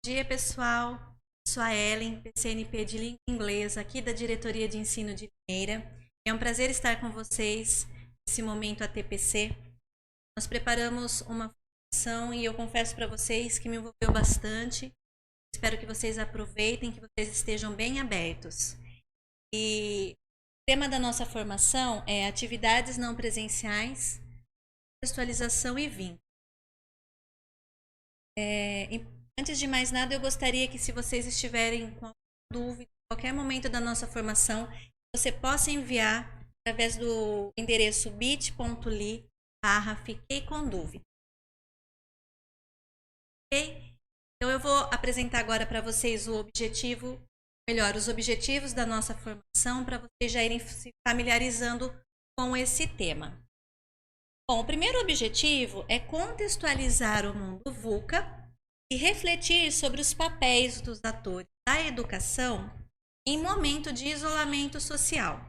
Bom dia, pessoal. Eu sou a Ellen, PCNP de Língua Inglesa, aqui da Diretoria de Ensino de Limeira. É um prazer estar com vocês nesse momento ATPC. Nós preparamos uma formação e eu confesso para vocês que me envolveu bastante. Espero que vocês aproveitem, que vocês estejam bem abertos. E o tema da nossa formação é atividades não presenciais, contextualização e vínculo. Antes de mais nada, eu gostaria que, se vocês estiverem com dúvida, em qualquer momento da nossa formação, você possa enviar através do endereço bit.ly/fiquei com dúvida. Ok? Então, eu vou apresentar agora para vocês os objetivos da nossa formação, para vocês já irem se familiarizando com esse tema. Bom, o primeiro objetivo é contextualizar o mundo VUCA e refletir sobre os papéis dos atores da educação em momento de isolamento social.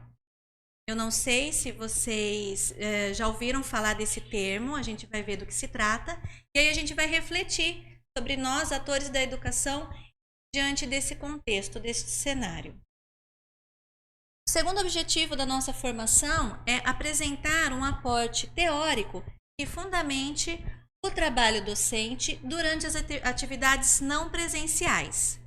Eu não sei se vocês já ouviram falar desse termo, a gente vai ver do que se trata, e aí a gente vai refletir sobre nós, atores da educação, diante desse contexto, desse cenário. O segundo objetivo da nossa formação é apresentar um aporte teórico que fundamente o trabalho docente durante as atividades não presenciais.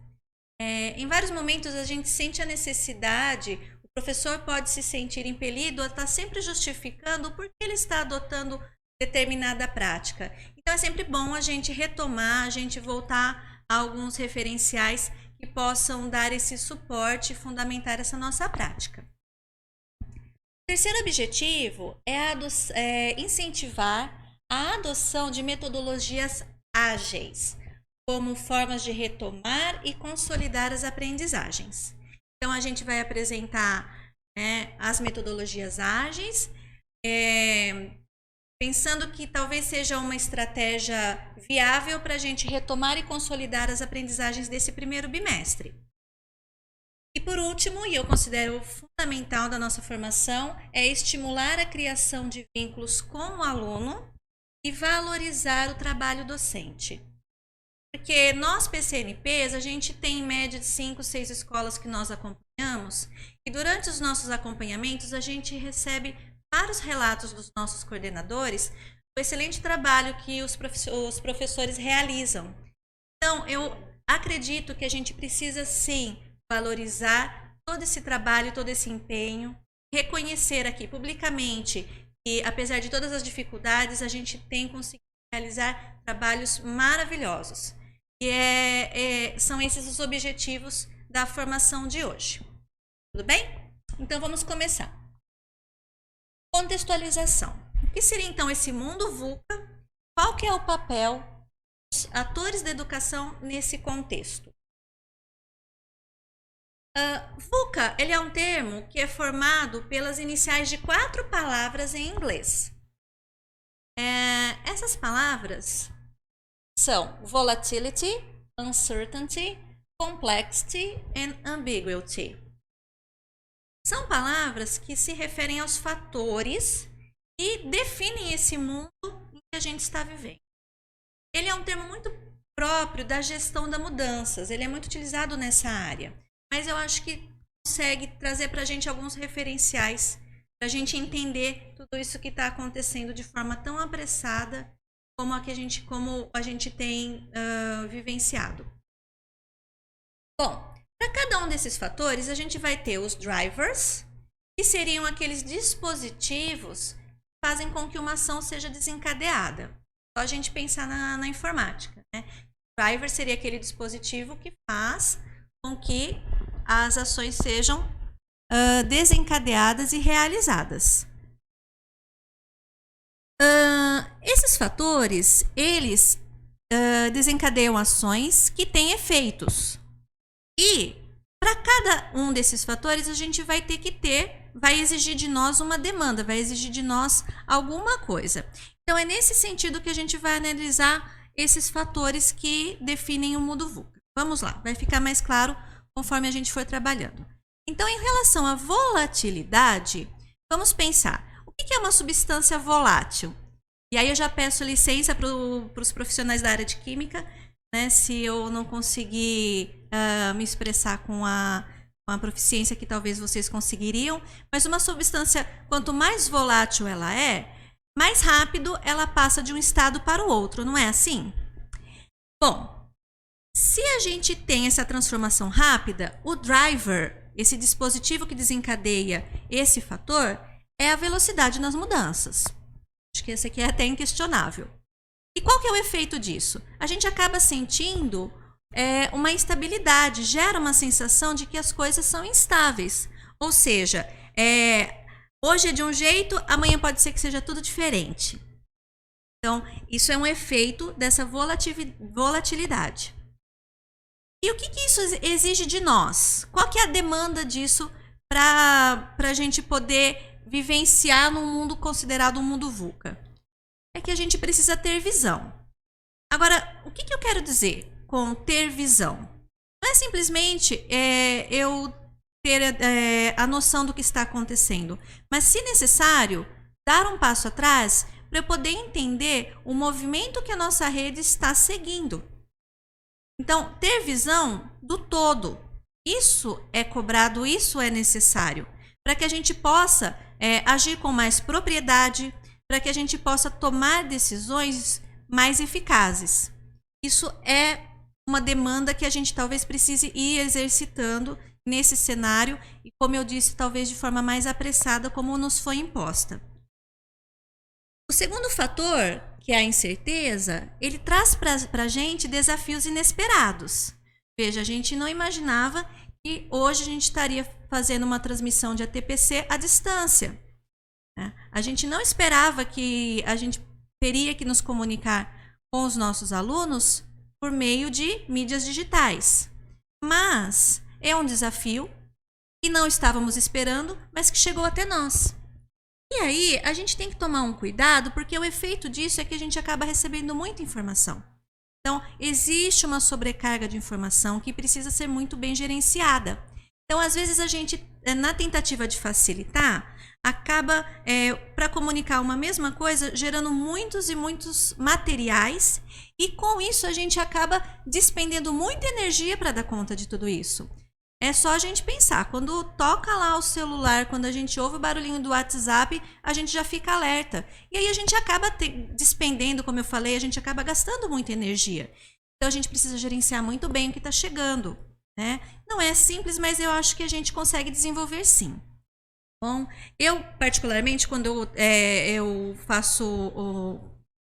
Em vários momentos a gente sente a necessidade, o professor pode se sentir impelido a estar sempre justificando por que ele está adotando determinada prática. Então é sempre bom a gente retomar, a gente voltar a alguns referenciais que possam dar esse suporte e fundamentar essa nossa prática. O terceiro objetivo é incentivar a adoção de metodologias ágeis, como formas de retomar e consolidar as aprendizagens. Então, a gente vai apresentar as metodologias ágeis, pensando que talvez seja uma estratégia viável para a gente retomar e consolidar as aprendizagens desse primeiro bimestre. E por último, e eu considero fundamental da nossa formação, é estimular a criação de vínculos com o aluno e valorizar o trabalho docente. Porque nós, PCNPs, a gente tem em média de 5, 6 escolas que nós acompanhamos, e durante os nossos acompanhamentos a gente recebe vários relatos dos nossos coordenadores do excelente trabalho que os professores realizam. Então, eu acredito que a gente precisa sim valorizar todo esse trabalho, todo esse empenho, reconhecer aqui publicamente que, apesar de todas as dificuldades, a gente tem conseguido realizar trabalhos maravilhosos. E são esses os objetivos da formação de hoje. Tudo bem? Então vamos começar. Contextualização. O que seria então esse mundo VUCA? Qual que é o papel dos atores da educação nesse contexto? VUCA, ele é um termo que é formado pelas iniciais de 4 palavras em inglês. Essas palavras são volatility, uncertainty, complexity and ambiguity. São palavras que se referem aos fatores que definem esse mundo em que a gente está vivendo. Ele é um termo muito próprio da gestão das mudanças, ele é muito utilizado nessa área, mas eu acho que consegue trazer para a gente alguns referenciais para a gente entender tudo isso que está acontecendo de forma tão apressada como a gente tem vivenciado. Bom, para cada um desses fatores, a gente vai ter os drivers, que seriam aqueles dispositivos que fazem com que uma ação seja desencadeada. Só a gente pensar na informática, né? Driver seria aquele dispositivo que faz com que as ações sejam desencadeadas e realizadas. Esses fatores, eles desencadeiam ações que têm efeitos. E para cada um desses fatores, a gente vai exigir de nós uma demanda, vai exigir de nós alguma coisa. Então, é nesse sentido que a gente vai analisar esses fatores que definem o mundo VUCA. Vamos lá, vai ficar mais claro conforme a gente for trabalhando. Então, em relação à volatilidade, vamos pensar, o que é uma substância volátil? E aí eu já peço licença para os profissionais da área de química, né, se eu não conseguir me expressar com a proficiência que talvez vocês conseguiriam, mas uma substância, quanto mais volátil ela é, mais rápido ela passa de um estado para o outro, não é assim? Bom, se a gente tem essa transformação rápida, o driver, esse dispositivo que desencadeia esse fator, é a velocidade nas mudanças. Acho que esse aqui é até inquestionável. E qual que é o efeito disso? A gente acaba sentindo uma instabilidade, gera uma sensação de que as coisas são instáveis. Ou seja, hoje é de um jeito, amanhã pode ser que seja tudo diferente. Então, isso é um efeito dessa volatilidade. E o que isso exige de nós? Qual que é a demanda disso para a gente poder vivenciar num mundo considerado um mundo VUCA? É que a gente precisa ter visão. Agora, o que eu quero dizer com ter visão? Não é simplesmente eu ter a noção do que está acontecendo, mas, se necessário, dar um passo atrás para eu poder entender o movimento que a nossa rede está seguindo. Então, ter visão do todo, isso é cobrado, isso é necessário, para que a gente possa agir com mais propriedade, para que a gente possa tomar decisões mais eficazes. Isso é uma demanda que a gente talvez precise ir exercitando nesse cenário e, como eu disse, talvez de forma mais apressada, como nos foi imposta. O segundo fator, que é a incerteza, ele traz para a gente desafios inesperados. Veja, a gente não imaginava que hoje a gente estaria fazendo uma transmissão de ATPC à distância. A gente não esperava que a gente teria que nos comunicar com os nossos alunos por meio de mídias digitais. Mas é um desafio que não estávamos esperando, mas que chegou até nós. E aí, a gente tem que tomar um cuidado, porque o efeito disso é que a gente acaba recebendo muita informação. Então, existe uma sobrecarga de informação que precisa ser muito bem gerenciada. Então, às vezes, a gente, na tentativa de facilitar, acaba, para comunicar uma mesma coisa, gerando muitos e muitos materiais, e com isso a gente acaba despendendo muita energia para dar conta de tudo isso. É só a gente pensar, quando toca lá o celular, quando a gente ouve o barulhinho do WhatsApp, a gente já fica alerta. E aí a gente acaba despendendo, como eu falei, a gente acaba gastando muita energia. Então a gente precisa gerenciar muito bem o que está chegando, né? Não é simples, mas eu acho que a gente consegue desenvolver sim. Bom, eu particularmente, quando eu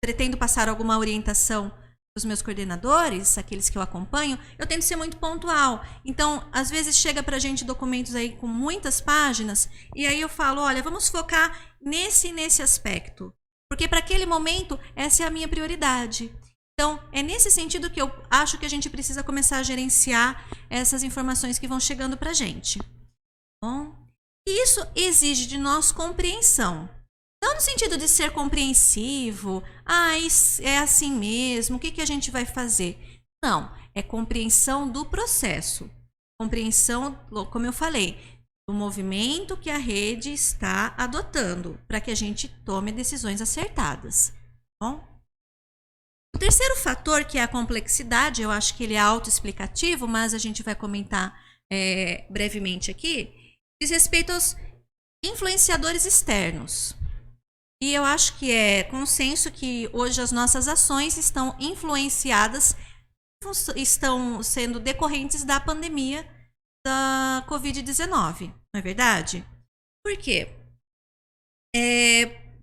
pretendo passar alguma orientação os meus coordenadores, aqueles que eu acompanho, eu tento ser muito pontual. Então, às vezes chega pra gente documentos aí com muitas páginas, e aí eu falo, olha, vamos focar nesse aspecto, porque para aquele momento essa é a minha prioridade. Então, é nesse sentido que eu acho que a gente precisa começar a gerenciar essas informações que vão chegando pra gente. Bom, e isso exige de nós compreensão. Não no sentido de ser compreensivo, é assim mesmo, o que a gente vai fazer? Não, é compreensão do processo. Compreensão, como eu falei, do movimento que a rede está adotando, para que a gente tome decisões acertadas. Bom? O terceiro fator, que é a complexidade, eu acho que ele é autoexplicativo, mas a gente vai comentar brevemente aqui, diz respeito aos influenciadores externos. E eu acho que é consenso que hoje as nossas ações estão influenciadas, estão sendo decorrentes da pandemia da Covid-19, não é verdade? Por quê?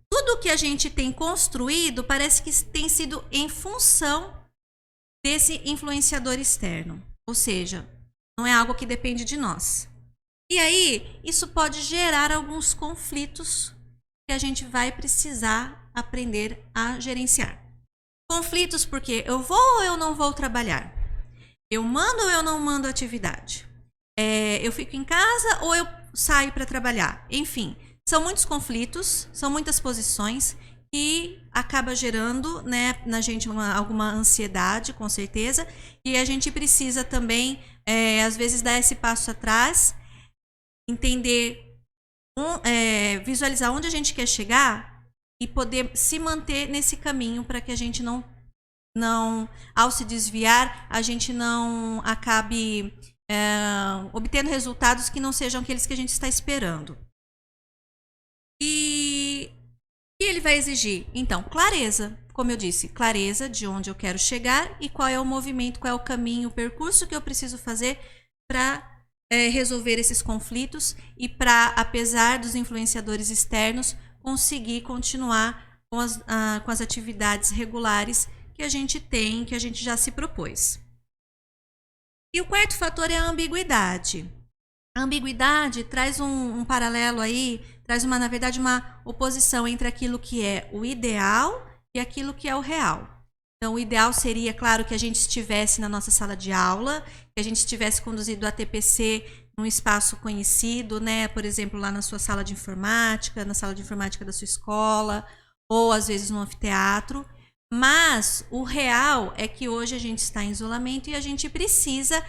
Tudo que a gente tem construído parece que tem sido em função desse influenciador externo. Ou seja, não é algo que depende de nós. E aí, isso pode gerar alguns conflitos que a gente vai precisar aprender a gerenciar. Conflitos porque eu vou ou eu não vou trabalhar? Eu mando ou eu não mando atividade? Eu fico em casa ou eu saio para trabalhar? Enfim, são muitos conflitos, são muitas posições que acaba gerando, né, na gente alguma ansiedade, com certeza, e a gente precisa também, às vezes, dar esse passo atrás, entender, visualizar onde a gente quer chegar e poder se manter nesse caminho para que a gente não não, ao se desviar, a gente não acabe obtendo resultados que não sejam aqueles que a gente está esperando. E ele vai exigir, então, clareza, como eu disse, clareza de onde eu quero chegar e qual é o movimento, qual é o caminho, o percurso que eu preciso fazer para resolver esses conflitos e para, apesar dos influenciadores externos, conseguir continuar com as atividades regulares que a gente tem, que a gente já se propôs. E o quarto fator é a ambiguidade. A ambiguidade traz um paralelo aí, traz na verdade, uma oposição entre aquilo que é o ideal e aquilo que é o real. Então, o ideal seria, claro, que a gente estivesse na nossa sala de aula, que a gente estivesse conduzido a TPC num espaço conhecido, né? Por exemplo, lá na sua sala de informática, na sala de informática da sua escola, ou às vezes no anfiteatro. Mas o real é que hoje a gente está em isolamento e a gente precisa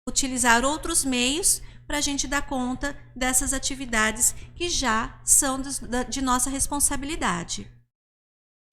utilizar outros meios para a gente dar conta dessas atividades que já são de nossa responsabilidade.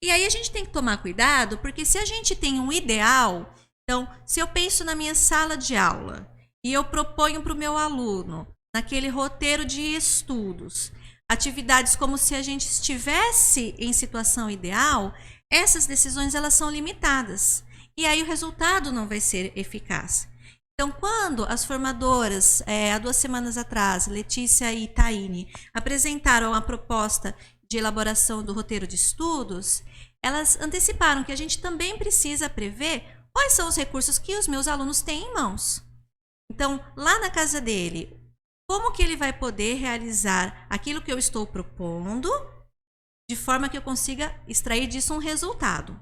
E aí a gente tem que tomar cuidado, porque se a gente tem um ideal, então, se eu penso na minha sala de aula e eu proponho para o meu aluno, naquele roteiro de estudos, atividades como se a gente estivesse em situação ideal, essas decisões elas são limitadas. E aí o resultado não vai ser eficaz. Então, quando as formadoras, há 2 semanas atrás, Letícia e Taine, apresentaram a proposta de elaboração do roteiro de estudos, elas anteciparam que a gente também precisa prever quais são os recursos que os meus alunos têm em mãos. Então, lá na casa dele, como que ele vai poder realizar aquilo que eu estou propondo, de forma que eu consiga extrair disso um resultado.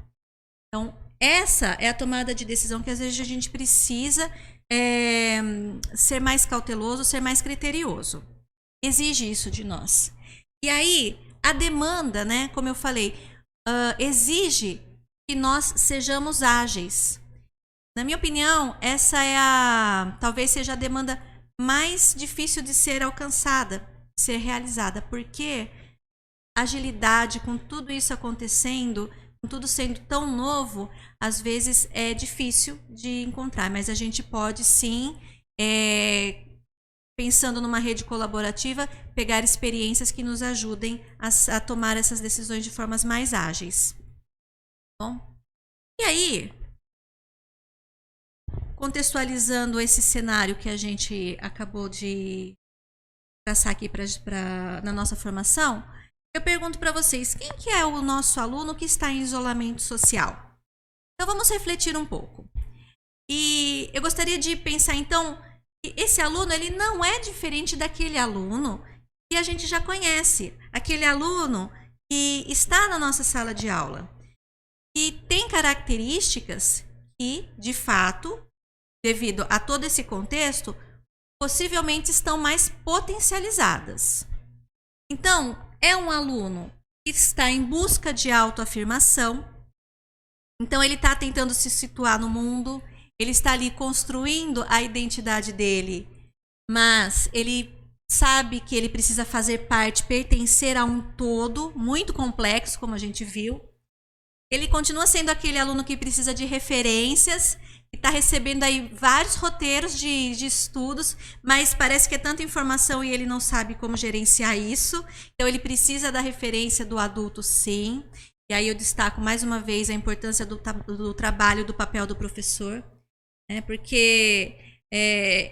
Então, essa é a tomada de decisão que às vezes a gente precisa ser mais cauteloso, ser mais criterioso. Exige isso de nós. E aí, a demanda, né, como eu falei, exige que nós sejamos ágeis. Na minha opinião, essa talvez seja a demanda mais difícil de ser alcançada, de ser realizada, porque agilidade, com tudo isso acontecendo, com tudo sendo tão novo, às vezes é difícil de encontrar, mas a gente pode sim, pensando numa rede colaborativa, pegar experiências que nos ajudem a tomar essas decisões de formas mais ágeis. Bom, e aí, contextualizando esse cenário que a gente acabou de traçar aqui na nossa formação, eu pergunto para vocês, quem que é o nosso aluno que está em isolamento social? Então vamos refletir um pouco. E eu gostaria de pensar então que esse aluno ele não é diferente daquele aluno que a gente já conhece, aquele aluno que está na nossa sala de aula, que tem características que, de fato, devido a todo esse contexto, possivelmente estão mais potencializadas. Então, é um aluno que está em busca de autoafirmação. Então, ele está tentando se situar no mundo, ele está ali construindo a identidade dele, mas ele sabe que ele precisa fazer parte, pertencer a um todo muito complexo, como a gente viu. Ele continua sendo aquele aluno que precisa de referências, que está recebendo aí vários roteiros de estudos, mas parece que é tanta informação e ele não sabe como gerenciar isso. Então, ele precisa da referência do adulto, sim. E aí eu destaco mais uma vez a importância do trabalho, do papel do professor. Né? Porque,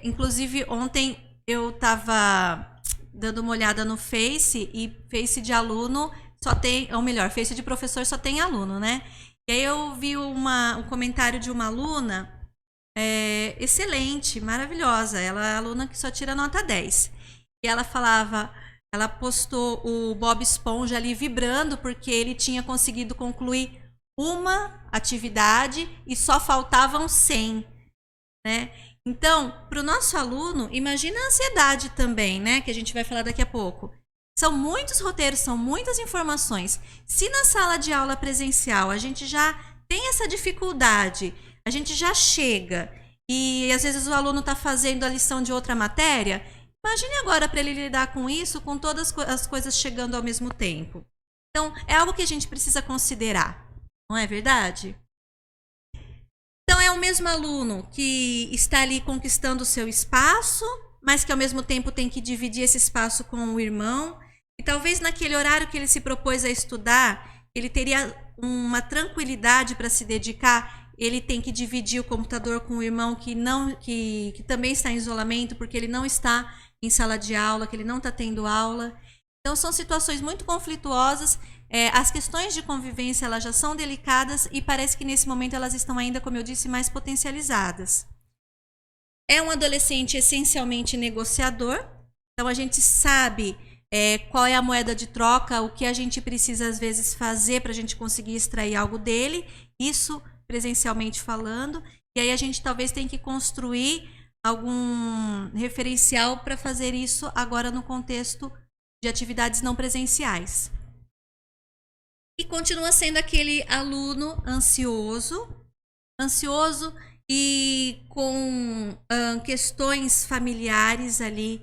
inclusive, ontem eu estava dando uma olhada no Face e Face de aluno só tem, ou melhor, Face de professor só tem aluno, né? E aí eu vi um comentário de uma aluna excelente, maravilhosa. Ela é aluna que só tira nota 10. E ela falava, ela postou o Bob Esponja ali vibrando porque ele tinha conseguido concluir uma atividade e só faltavam 100, né? Então, para o nosso aluno, imagina a ansiedade também, né? Que a gente vai falar daqui a pouco. São muitos roteiros, são muitas informações. Se na sala de aula presencial a gente já tem essa dificuldade, a gente já chega e às vezes o aluno está fazendo a lição de outra matéria, imagine agora para ele lidar com isso, com todas as coisas chegando ao mesmo tempo. Então, é algo que a gente precisa considerar, não é verdade? o mesmo aluno que está ali conquistando o seu espaço, mas que ao mesmo tempo tem que dividir esse espaço com o irmão. E talvez naquele horário que ele se propôs a estudar, ele teria uma tranquilidade para se dedicar. Ele tem que dividir o computador com o irmão que também está em isolamento, porque ele não está em sala de aula, que ele não está tendo aula. Então são situações muito conflituosas. As questões de convivência elas já são delicadas e parece que nesse momento elas estão ainda, como eu disse, mais potencializadas. É um adolescente essencialmente negociador, então a gente sabe qual é a moeda de troca, o que a gente precisa às vezes fazer para a gente conseguir extrair algo dele, isso presencialmente falando, e aí a gente talvez tenha que construir algum referencial para fazer isso agora no contexto de atividades não presenciais. E continua sendo aquele aluno ansioso e com questões familiares ali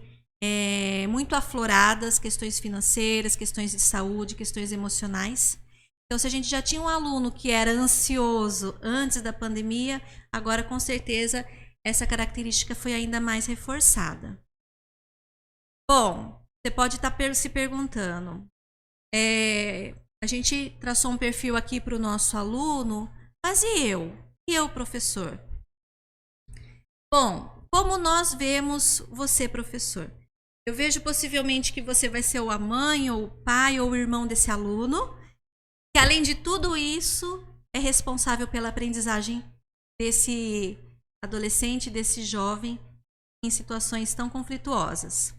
muito afloradas, questões financeiras, questões de saúde, questões emocionais. Então, se a gente já tinha um aluno que era ansioso antes da pandemia, agora com certeza essa característica foi ainda mais reforçada. Bom, você pode estar se perguntando, a gente traçou um perfil aqui para o nosso aluno, mas e eu? E eu, professor? Bom, como nós vemos você, professor? Eu vejo possivelmente que você vai ser ou a mãe, ou o pai, ou o irmão desse aluno, que além de tudo isso, é responsável pela aprendizagem desse adolescente, desse jovem, em situações tão conflituosas.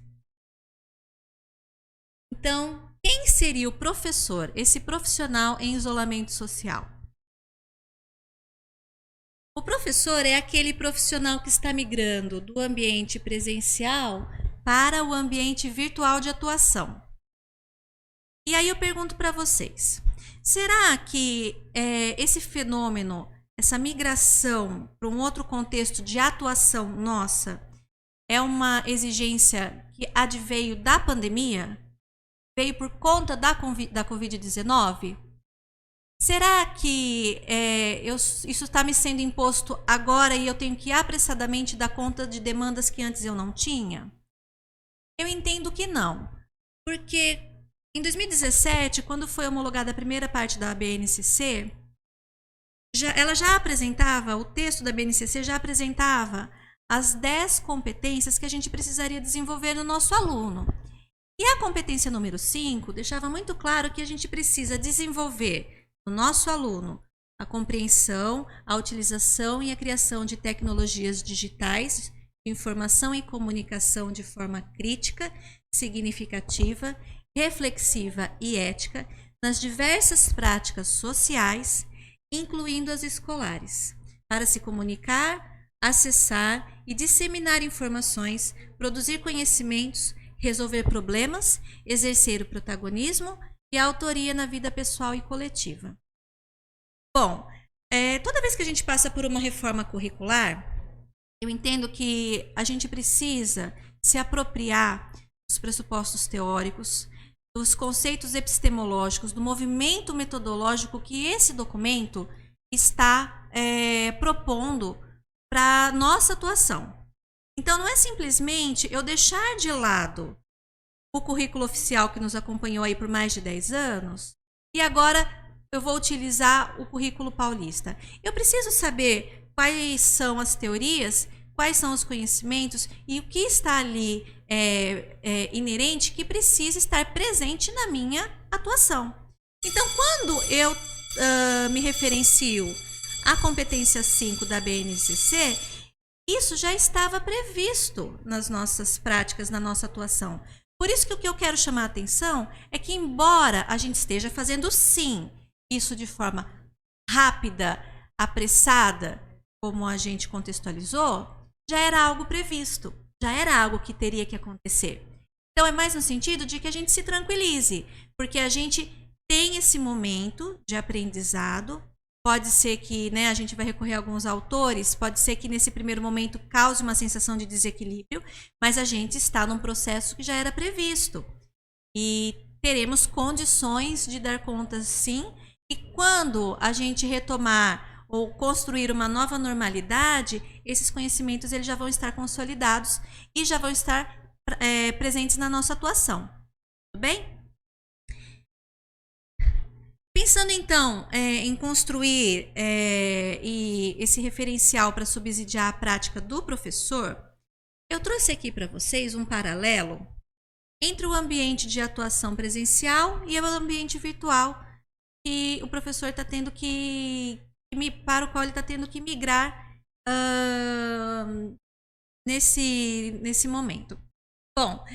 Então, quem seria o professor, esse profissional em isolamento social? O professor é aquele profissional que está migrando do ambiente presencial para o ambiente virtual de atuação. E aí eu pergunto para vocês, será que esse fenômeno, essa migração para um outro contexto de atuação nossa, é uma exigência que adveio da pandemia? Veio por conta da Covid-19? Será que isso está me sendo imposto agora e eu tenho que apressadamente dar conta de demandas que antes eu não tinha? Eu entendo que não, porque em 2017, quando foi homologada a primeira parte da BNCC, ela já apresentava, o texto da BNCC já apresentava as 10 competências que a gente precisaria desenvolver no nosso aluno. E a competência número 5 deixava muito claro que a gente precisa desenvolver no nosso aluno a compreensão, a utilização e a criação de tecnologias digitais de informação e comunicação de forma crítica, significativa, reflexiva e ética nas diversas práticas sociais, incluindo as escolares, para se comunicar, acessar e disseminar informações, produzir conhecimentos, resolver problemas, exercer o protagonismo e a autoria na vida pessoal e coletiva. Bom, toda vez que a gente passa por uma reforma curricular, eu entendo que a gente precisa se apropriar dos pressupostos teóricos, dos conceitos epistemológicos, do movimento metodológico que esse documento está propondo para a nossa atuação. Então, não é simplesmente eu deixar de lado o currículo oficial que nos acompanhou aí por mais de 10 anos e agora eu vou utilizar o currículo paulista. Eu preciso saber quais são as teorias, quais são os conhecimentos e o que está ali inerente que precisa estar presente na minha atuação. Então, quando eu me referencio à competência 5 da BNCC, isso já estava previsto nas nossas práticas, na nossa atuação. Por isso que o que eu quero chamar a atenção é que, embora a gente esteja fazendo, sim, isso de forma rápida, apressada, como a gente contextualizou, já era algo previsto, já era algo que teria que acontecer. Então, é mais no sentido de que a gente se tranquilize, porque a gente tem esse momento de aprendizado. Pode ser que a gente vai recorrer a alguns autores, pode ser que nesse primeiro momento cause uma sensação de desequilíbrio, mas a gente está num processo que já era previsto. E teremos condições de dar conta, sim, e quando a gente retomar ou construir uma nova normalidade, esses conhecimentos eles já vão estar consolidados e já vão estar presentes na nossa atuação. Tudo bem? Pensando então em construir esse referencial para subsidiar a prática do professor, eu trouxe aqui para vocês um paralelo entre o ambiente de atuação presencial e o ambiente virtual que o professor está tendo para o qual ele está tendo que migrar nesse momento. Bom,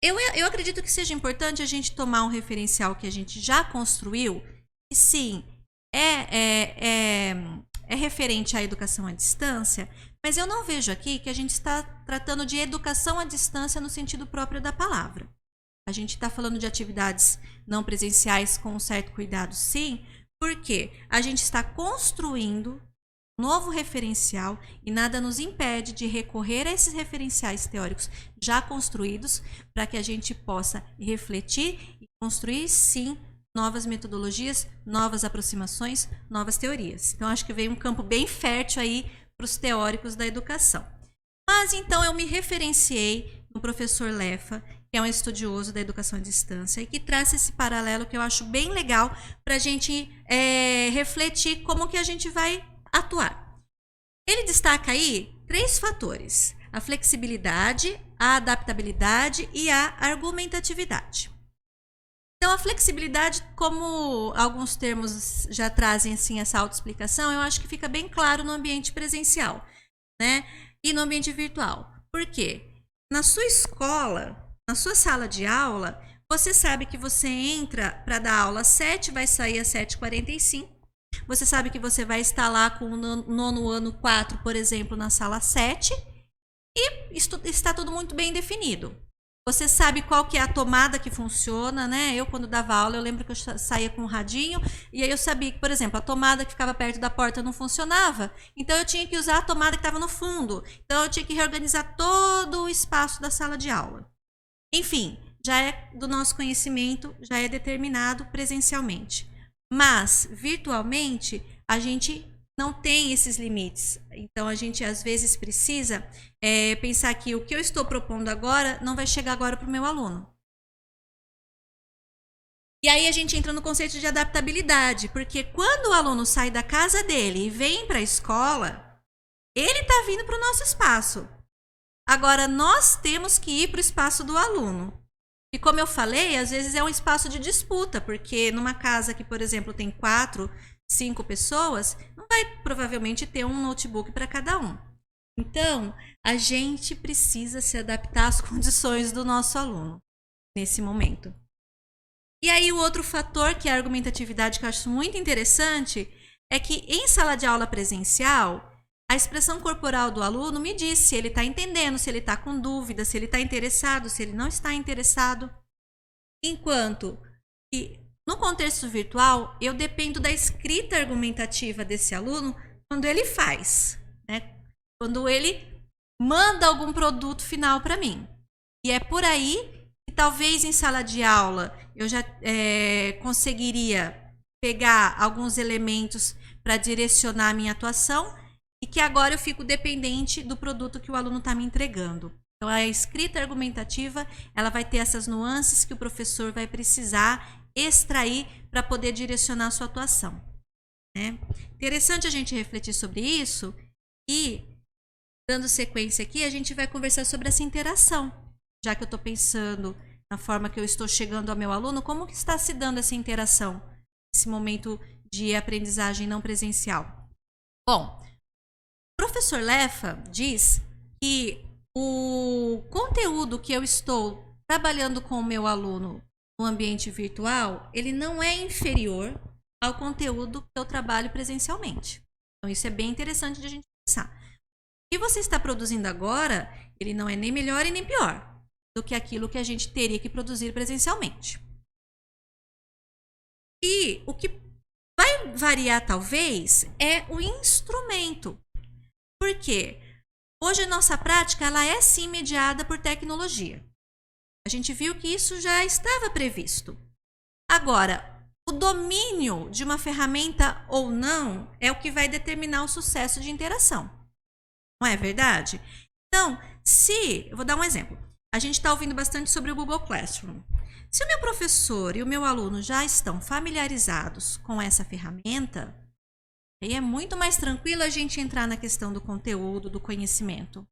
eu acredito que seja importante a gente tomar um referencial que a gente já construiu, e sim, é referente à educação à distância, mas eu não vejo aqui que a gente está tratando de educação à distância no sentido próprio da palavra. A gente está falando de atividades não presenciais com um certo cuidado, sim, porque a gente está construindo um novo referencial e nada nos impede de recorrer a esses referenciais teóricos já construídos para que a gente possa refletir e construir, sim, novas metodologias, novas aproximações, novas teorias. Então, acho que veio um campo bem fértil aí para os teóricos da educação. Mas, então, eu me referenciei no professor Leffa, que é um estudioso da educação à distância e que traz esse paralelo que eu acho bem legal para a gente refletir como que a gente vai atuar. Ele destaca aí 3 fatores: a flexibilidade, a adaptabilidade e a argumentatividade. Então, a flexibilidade, como alguns termos já trazem assim, essa autoexplicação, eu acho que fica bem claro no ambiente presencial, né? E no ambiente virtual. Por quê? Na sua escola, na sua sala de aula, você sabe que você entra para dar aula às 7, vai sair às 7h45. Você sabe que você vai estar lá com o nono ano 4, por exemplo, na sala 7. E está tudo muito bem definido. Você sabe qual que é a tomada que funciona, né? Eu, quando dava aula, eu lembro que eu saía com um radinho e aí eu sabia que, por exemplo, a tomada que ficava perto da porta não funcionava. Então, eu tinha que usar a tomada que estava no fundo. Então, eu tinha que reorganizar todo o espaço da sala de aula. Enfim, já é do nosso conhecimento, já é determinado presencialmente. Mas, virtualmente, a gente não tem esses limites. Então, a gente, às vezes, precisa pensar que o que eu estou propondo agora não vai chegar agora para o meu aluno. E aí, a gente entra no conceito de adaptabilidade, porque quando o aluno sai da casa dele e vem para a escola, ele está vindo para o nosso espaço. Agora, nós temos que ir para o espaço do aluno. E como eu falei, às vezes é um espaço de disputa, porque numa casa que, por exemplo, tem 4, 5 pessoas, não vai provavelmente ter um notebook para cada um. Então, a gente precisa se adaptar às condições do nosso aluno nesse momento. E aí o outro fator, que é a argumentatividade, que eu acho muito interessante, é que em sala de aula presencial, a expressão corporal do aluno me diz se ele está entendendo, se ele está com dúvida, se ele está interessado, se ele não está interessado. Enquanto que no contexto virtual, eu dependo da escrita argumentativa desse aluno quando ele faz, né? Quando ele manda algum produto final para mim. E é por aí que talvez em sala de aula eu já conseguiria pegar alguns elementos para direcionar a minha atuação e que agora eu fico dependente do produto que o aluno está me entregando. Então, a escrita argumentativa, ela vai ter essas nuances que o professor vai precisar extrair para poder direcionar a sua atuação, né? Interessante a gente refletir sobre isso e, dando sequência aqui, a gente vai conversar sobre essa interação. Já que eu estou pensando na forma que eu estou chegando ao meu aluno, como que está se dando essa interação, esse momento de aprendizagem não presencial? Bom, o professor Leffa diz que o conteúdo que eu estou trabalhando com o meu aluno no ambiente virtual, ele não é inferior ao conteúdo que eu trabalho presencialmente. Então, isso é bem interessante de a gente pensar. O que você está produzindo agora, ele não é nem melhor e nem pior do que aquilo que a gente teria que produzir presencialmente. E o que vai variar, talvez, é o instrumento. Por quê? Hoje a nossa prática ela é sim mediada por tecnologia. A gente viu que isso já estava previsto. Agora, o domínio de uma ferramenta ou não é o que vai determinar o sucesso de interação. Não é verdade? Então, eu vou dar um exemplo. A gente está ouvindo bastante sobre o Google Classroom. Se o meu professor e o meu aluno já estão familiarizados com essa ferramenta, aí é muito mais tranquilo a gente entrar na questão do conteúdo, do conhecimento.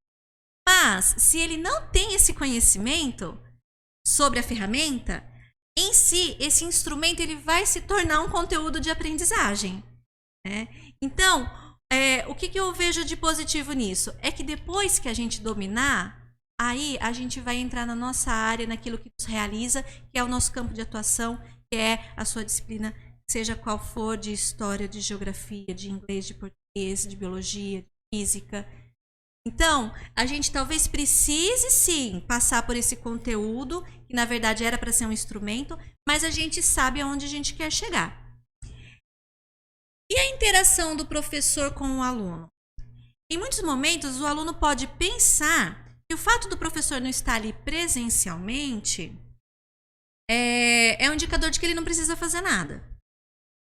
Mas, se ele não tem esse conhecimento sobre a ferramenta, em si, esse instrumento ele vai se tornar um conteúdo de aprendizagem, né? Então, o que eu vejo de positivo nisso? É que depois que a gente dominar, aí a gente vai entrar na nossa área, naquilo que nos realiza, que é o nosso campo de atuação, que é a sua disciplina, seja qual for, de história, de geografia, de inglês, de português, de biologia, de física. Então, a gente talvez precise sim passar por esse conteúdo, que na verdade era para ser um instrumento, mas a gente sabe aonde a gente quer chegar. E a interação do professor com o aluno? Em muitos momentos, o aluno pode pensar que o fato do professor não estar ali presencialmente é um indicador de que ele não precisa fazer nada.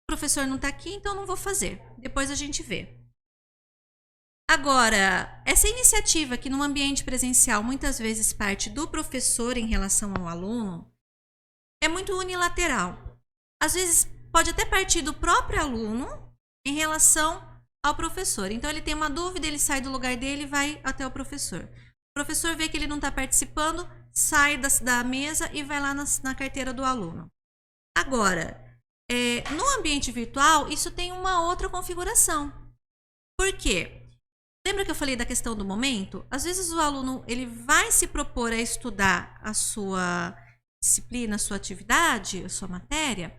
O professor não está aqui, então não vou fazer. Depois a gente vê. Agora, essa iniciativa que no ambiente presencial muitas vezes parte do professor em relação ao aluno é muito unilateral. Às vezes pode até partir do próprio aluno em relação ao professor. Então ele tem uma dúvida, ele sai do lugar dele e vai até o professor. O professor vê que ele não está participando, sai da mesa e vai lá na carteira do aluno. Agora, no ambiente virtual, isso tem uma outra configuração. Por quê? Lembra que eu falei da questão do momento? Às vezes o aluno ele vai se propor a estudar a sua disciplina, a sua atividade, a sua matéria,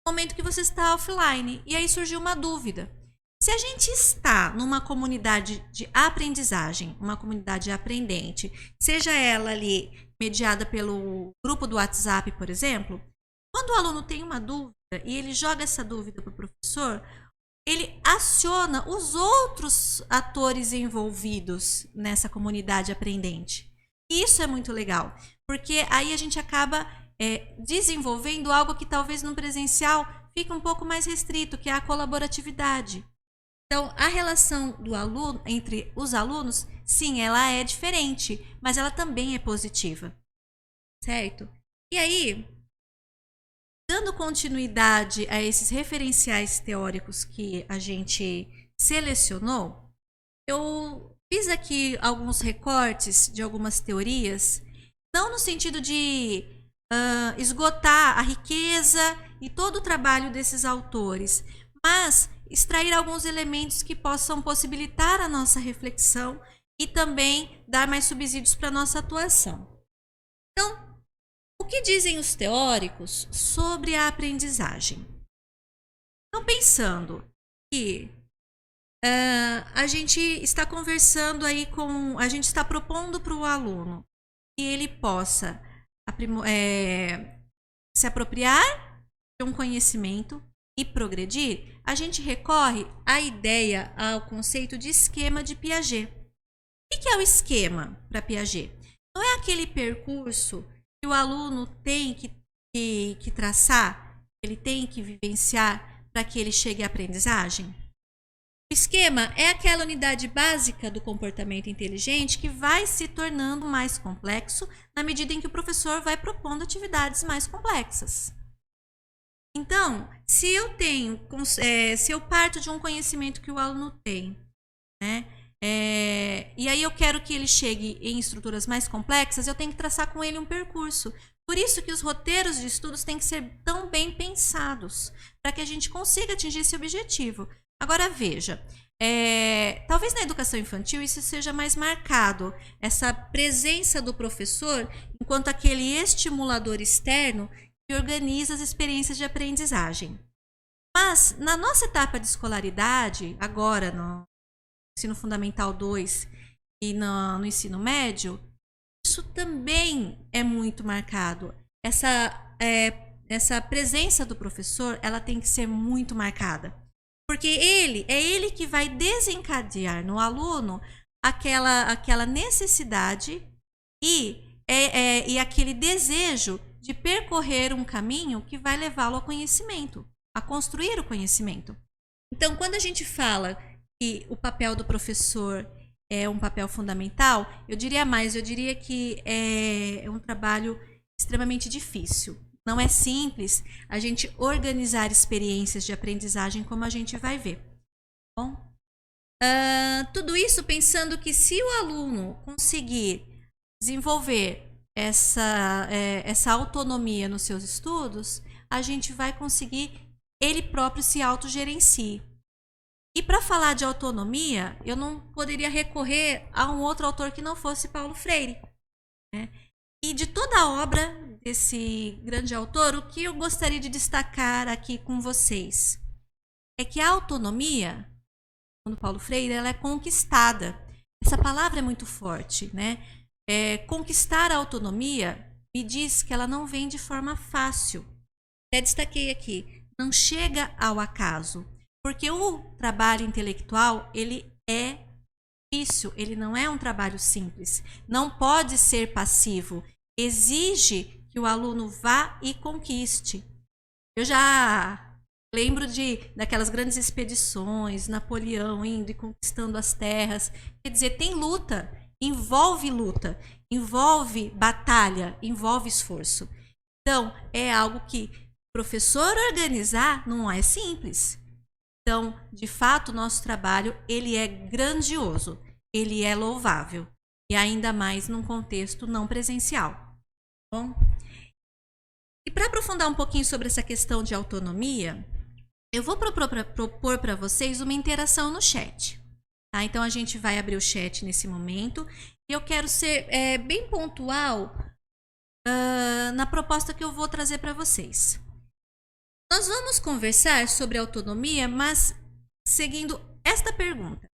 no momento que você está offline. E aí surgiu uma dúvida. Se a gente está numa comunidade de aprendizagem, uma comunidade aprendente, seja ela ali mediada pelo grupo do WhatsApp, por exemplo, quando o aluno tem uma dúvida e ele joga essa dúvida para o professor, ele aciona os outros atores envolvidos nessa comunidade aprendente. E isso é muito legal, porque aí a gente acaba desenvolvendo algo que talvez no presencial fica um pouco mais restrito, que é a colaboratividade. Então, a relação do aluno entre os alunos, sim, ela é diferente, mas ela também é positiva, certo? E aí, dando continuidade a esses referenciais teóricos que a gente selecionou, eu fiz aqui alguns recortes de algumas teorias, não no sentido de esgotar a riqueza e todo o trabalho desses autores, mas extrair alguns elementos que possam possibilitar a nossa reflexão e também dar mais subsídios para a nossa atuação. Então, o que dizem os teóricos sobre a aprendizagem? Estão pensando que a gente está conversando aí a gente está propondo para o aluno que ele possa se apropriar de um conhecimento e progredir, a gente recorre à ideia, ao conceito de esquema de Piaget. O que é o esquema para Piaget? Não é aquele percurso que o aluno tem que traçar, ele tem que vivenciar para que ele chegue à aprendizagem? O esquema é aquela unidade básica do comportamento inteligente que vai se tornando mais complexo na medida em que o professor vai propondo atividades mais complexas. Então, se eu parto de um conhecimento que o aluno tem, né? E aí eu quero que ele chegue em estruturas mais complexas, eu tenho que traçar com ele um percurso. Por isso que os roteiros de estudos têm que ser tão bem pensados, para que a gente consiga atingir esse objetivo. Agora veja, talvez na educação infantil isso seja mais marcado, essa presença do professor enquanto aquele estimulador externo que organiza as experiências de aprendizagem. Mas na nossa etapa de escolaridade, agora no ensino fundamental 2 e no ensino médio, isso também é muito marcado. Essa presença do professor, ela tem que ser muito marcada. Porque é ele que vai desencadear no aluno aquela necessidade e aquele desejo de percorrer um caminho que vai levá-lo ao conhecimento, a construir o conhecimento. Então, quando a gente fala que o papel do professor é um papel fundamental, eu diria mais, eu diria que é um trabalho extremamente difícil. Não é simples a gente organizar experiências de aprendizagem como a gente vai ver. Bom, tudo isso pensando que se o aluno conseguir desenvolver essa autonomia nos seus estudos, a gente vai conseguir ele próprio se autogerencie. E para falar de autonomia, eu não poderia recorrer a um outro autor que não fosse Paulo Freire, né? E de toda a obra desse grande autor, o que eu gostaria de destacar aqui com vocês é que a autonomia, segundo Paulo Freire, ela é conquistada. Essa palavra é muito forte, né? Conquistar a autonomia me diz que ela não vem de forma fácil. Até destaquei aqui, não chega ao acaso. Porque o trabalho intelectual, ele é difícil, ele não é um trabalho simples. Não pode ser passivo. Exige que o aluno vá e conquiste. Eu já lembro daquelas grandes expedições, Napoleão indo e conquistando as terras. Quer dizer, tem luta, luta, envolve batalha, envolve esforço. Então, é algo que o professor organizar não é simples. Então, de fato, o nosso trabalho, ele é grandioso, ele é louvável, e ainda mais num contexto não presencial. Bom, e para aprofundar um pouquinho sobre essa questão de autonomia, eu vou propor para vocês uma interação no chat. Tá? Então, a gente vai abrir o chat nesse momento, e eu quero ser bem pontual na proposta que eu vou trazer para vocês. Nós vamos conversar sobre autonomia, mas seguindo esta pergunta.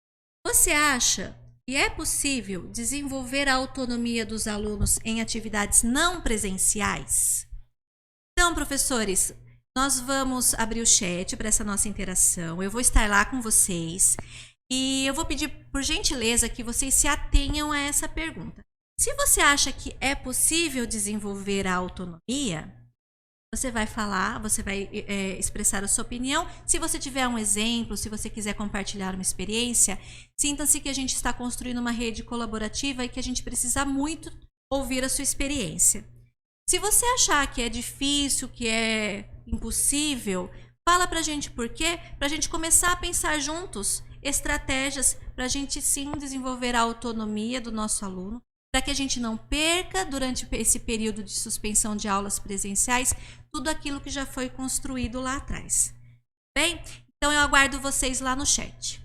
Você acha que é possível desenvolver a autonomia dos alunos em atividades não presenciais? Então, professores, nós vamos abrir o chat para essa nossa interação. Eu vou estar lá com vocês e eu vou pedir, por gentileza, que vocês se atenham a essa pergunta. Se você acha que é possível desenvolver a autonomia, você vai falar, você vai expressar a sua opinião. Se você tiver um exemplo, se você quiser compartilhar uma experiência, sinta-se que a gente está construindo uma rede colaborativa e que a gente precisa muito ouvir a sua experiência. Se você achar que é difícil, que é impossível, fala pra gente por quê, pra gente começar a pensar juntos estratégias pra gente sim desenvolver a autonomia do nosso aluno, para que a gente não perca durante esse período de suspensão de aulas presenciais tudo aquilo que já foi construído lá atrás. Bem, então eu aguardo vocês lá no chat.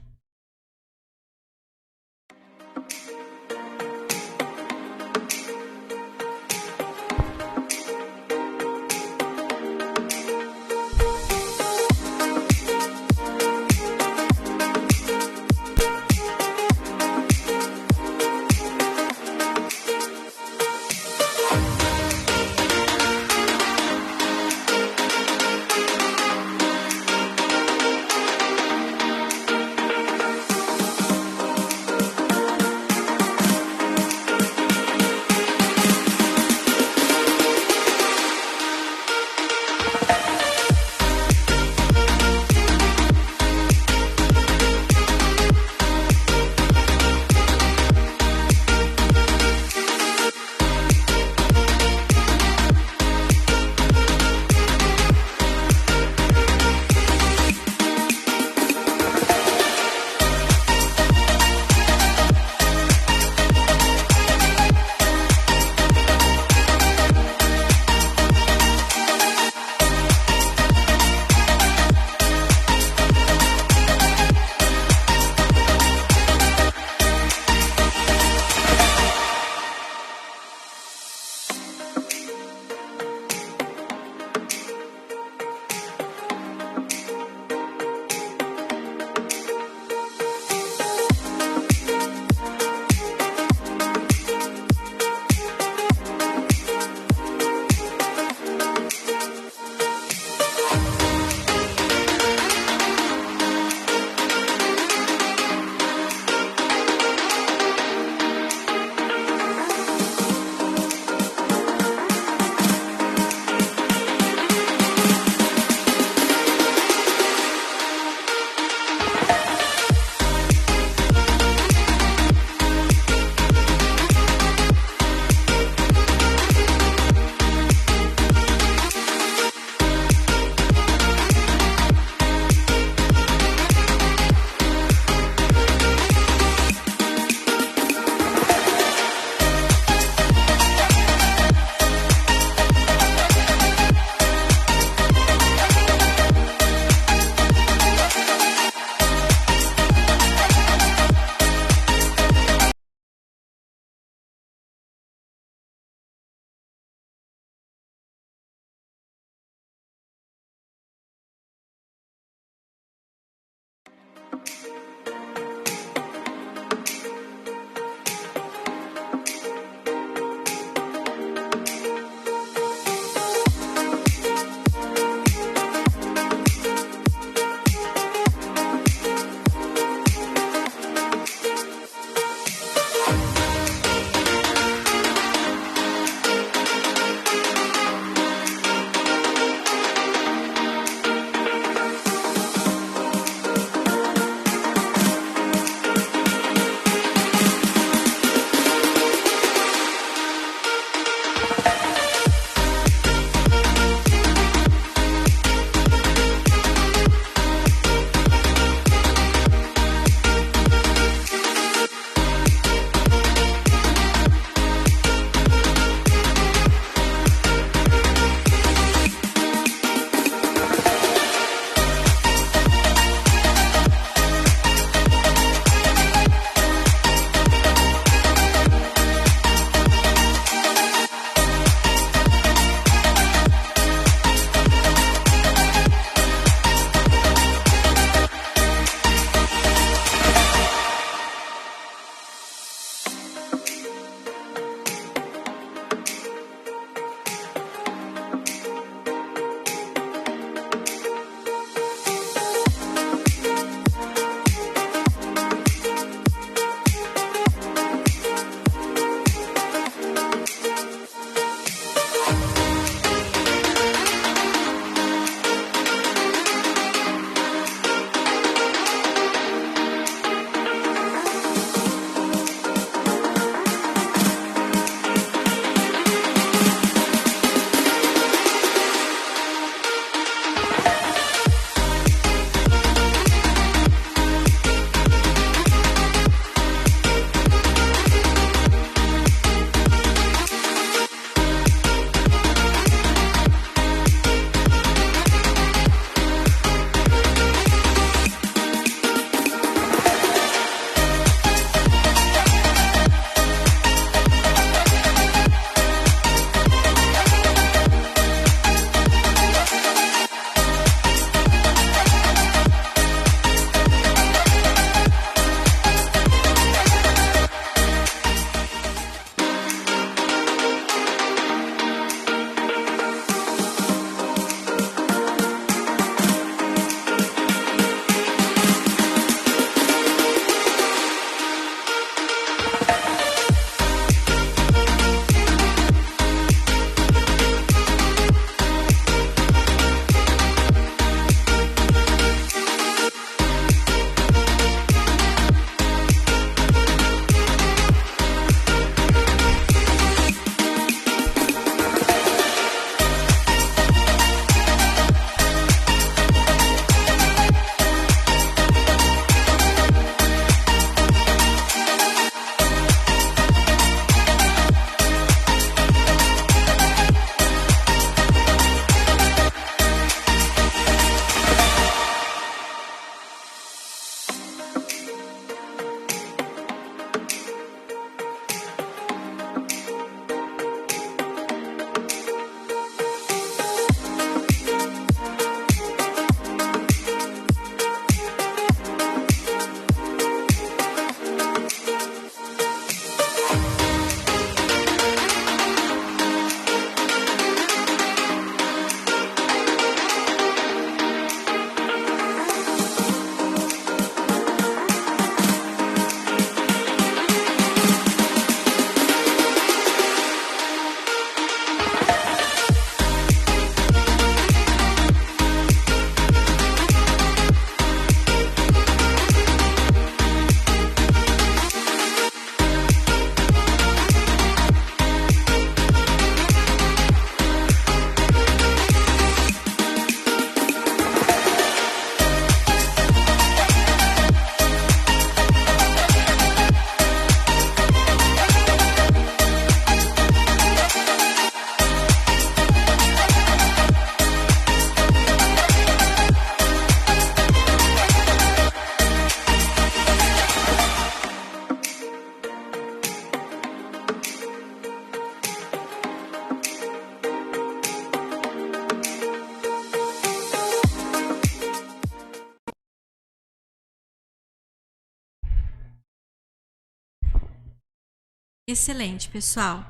Excelente, pessoal.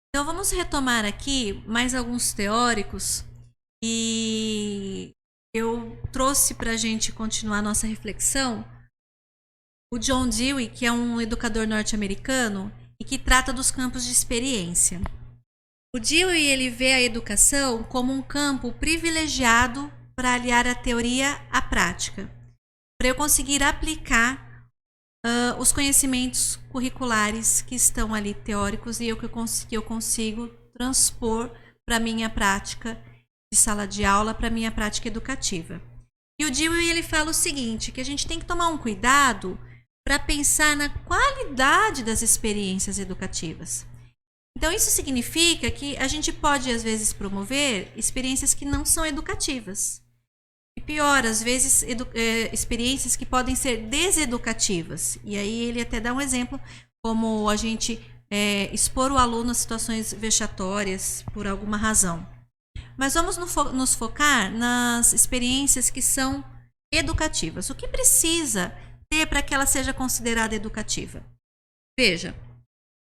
Então vamos retomar aqui mais alguns teóricos e eu trouxe para a gente continuar nossa reflexão o John Dewey, que é um educador norte-americano e que trata dos campos de experiência. O Dewey ele vê a educação como um campo privilegiado para aliar a teoria à prática, para eu conseguir aplicar os conhecimentos curriculares que estão ali teóricos e que eu consigo transpor para a minha prática de sala de aula, para a minha prática educativa. E o Dewey ele fala o seguinte, que a gente tem que tomar um cuidado para pensar na qualidade das experiências educativas. Então isso significa que a gente pode às vezes promover experiências que não são educativas. E pior, às vezes, experiências que podem ser deseducativas. E aí ele até dá um exemplo, como a gente expor o aluno a situações vexatórias por alguma razão. Mas vamos nos focar nas experiências que são educativas. O que precisa ter para que ela seja considerada educativa? Veja,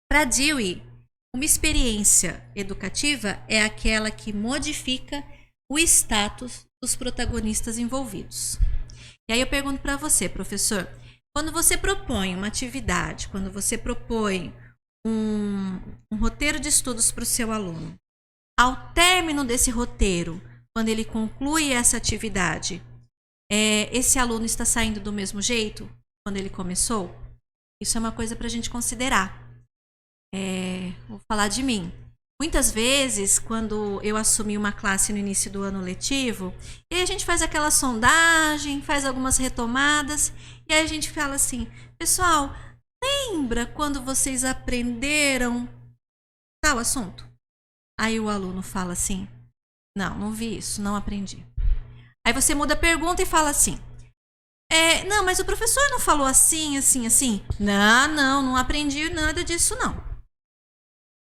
para Dewey, uma experiência educativa é aquela que modifica o status dos protagonistas envolvidos. E aí eu pergunto para você, professor, quando você propõe uma atividade, quando você propõe um roteiro de estudos para o seu aluno, ao término desse roteiro, quando ele conclui essa atividade, esse aluno está saindo do mesmo jeito quando ele começou? Isso é uma coisa para a gente considerar. Vou falar de mim. Muitas vezes, quando eu assumi uma classe no início do ano letivo, e aí a gente faz aquela sondagem, faz algumas retomadas, e aí a gente fala assim, pessoal, lembra quando vocês aprenderam tal assunto? Aí o aluno fala assim, não vi isso, não aprendi. Aí você muda a pergunta e fala assim, não, mas o professor não falou assim, assim, assim? Não aprendi nada disso não.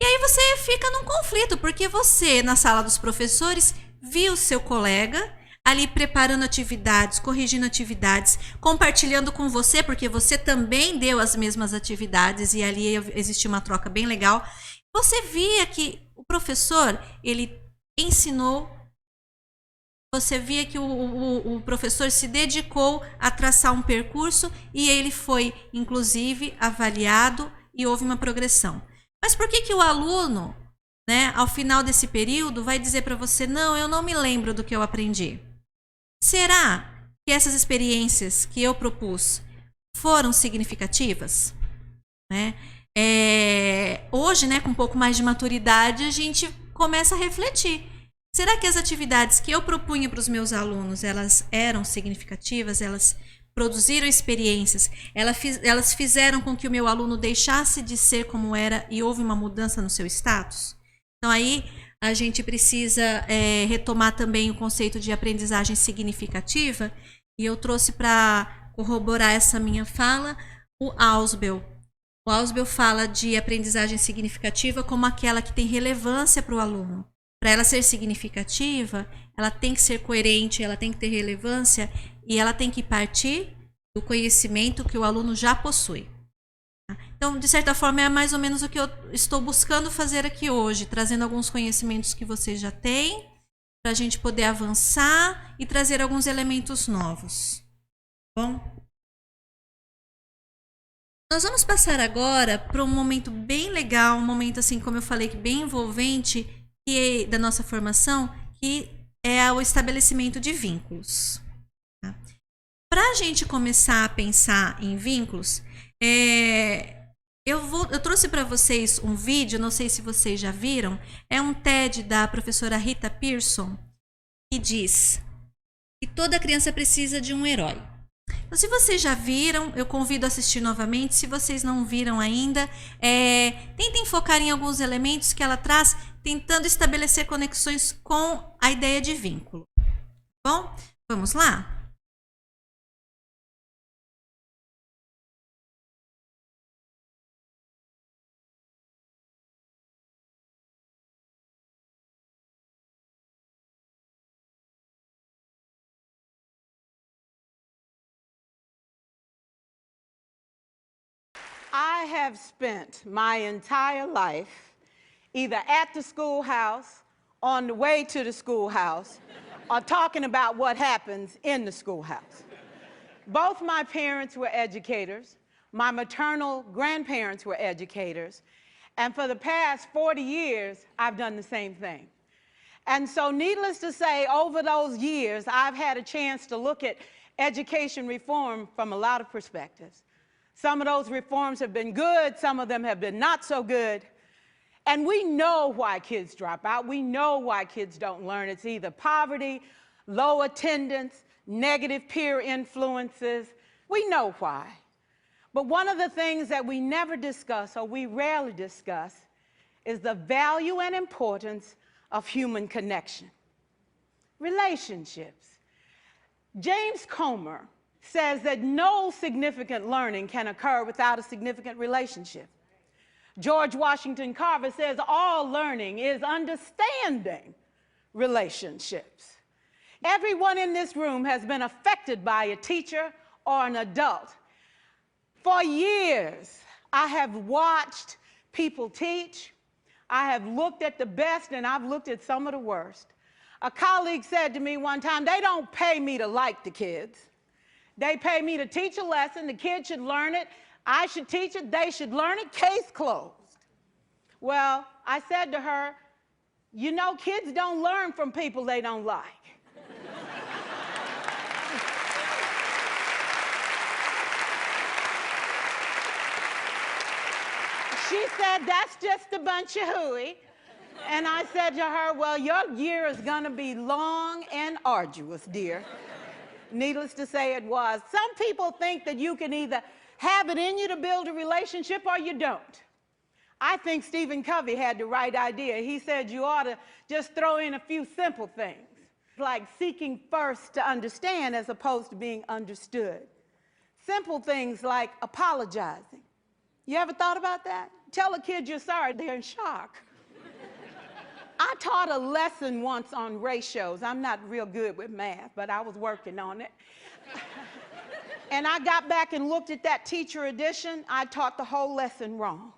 E aí você fica num conflito, porque você, na sala dos professores, viu seu colega ali preparando atividades, corrigindo atividades, compartilhando com você, porque você também deu as mesmas atividades e ali existe uma troca bem legal. Você via que o professor, ele ensinou, você via que o professor se dedicou a traçar um percurso e ele foi, inclusive, avaliado e houve uma progressão. Mas por que o aluno, ao final desse período, vai dizer para você, não, eu não me lembro do que eu aprendi? Será que essas experiências que eu propus foram significativas? Hoje, com um pouco mais de maturidade, a gente começa a refletir. Será que as atividades que eu propunha para os meus alunos, elas eram significativas? Elas produziram experiências, elas fizeram com que o meu aluno deixasse de ser como era e houve uma mudança no seu status? Então aí a gente precisa retomar também o conceito de aprendizagem significativa e eu trouxe para corroborar essa minha fala o Ausubel. O Ausubel fala de aprendizagem significativa como aquela que tem relevância para o aluno. Para ela ser significativa, ela tem que ser coerente, ela tem que ter relevância e ela tem que partir do conhecimento que o aluno já possui. Então, de certa forma, é mais ou menos o que eu estou buscando fazer aqui hoje, trazendo alguns conhecimentos que vocês já têm, para a gente poder avançar e trazer alguns elementos novos. Bom? Nós vamos passar agora para um momento bem legal, um momento, assim, como eu falei, bem envolvente da nossa formação, que é o estabelecimento de vínculos. Para a gente começar a pensar em vínculos, eu trouxe para vocês um vídeo, não sei se vocês já viram, é um TED da professora Rita Pierson, que diz que toda criança precisa de um herói. Então, se vocês já viram, eu convido a assistir novamente. Se vocês não viram ainda, tentem focar em alguns elementos que ela traz, tentando estabelecer conexões com a ideia de vínculo. Bom, vamos lá? I I have spent my entire life either at the schoolhouse, on the way to the schoolhouse, or talking about what happens in the schoolhouse. Both my parents were educators. My maternal grandparents were educators. And for the past 40 years, I've done the same thing. And so needless to say, over those years, I've had a chance to look at education reform from a lot of perspectives. Some of those reforms have been good, some of them have been not so good. And we know why kids drop out. We know why kids don't learn. It's either poverty, low attendance, negative peer influences. We know why. But one of the things that we never discuss, or we rarely discuss, is the value and importance of human connection. Relationships. James Comer says that no significant learning can occur without a significant relationship. George Washington Carver says all learning is understanding relationships. Everyone in this room has been affected by a teacher or an adult. For years, I have watched people teach. I have looked at the best and I've looked at some of the worst. A colleague said to me one time, they don't pay me to like the kids. They pay me to teach a lesson. The kids should learn it. I should teach it. They should learn it. Case closed. Well, I said to her, you know, kids don't learn from people they don't like. She said, that's just a bunch of hooey. And I said to her, well, your year is going to be long and arduous, dear. Needless to say, it was. Some people think that you can either have it in you to build a relationship or you don't. I think Stephen Covey had the right idea. He said you ought to just throw in a few simple things, like seeking first to understand as opposed to being understood. Simple things like apologizing. You ever thought about that? Tell a kid you're sorry, they're in shock. I taught a lesson once on ratios. I'm not real good with math, but I was working on it. And I got back and looked at that teacher edition. I taught the whole lesson wrong.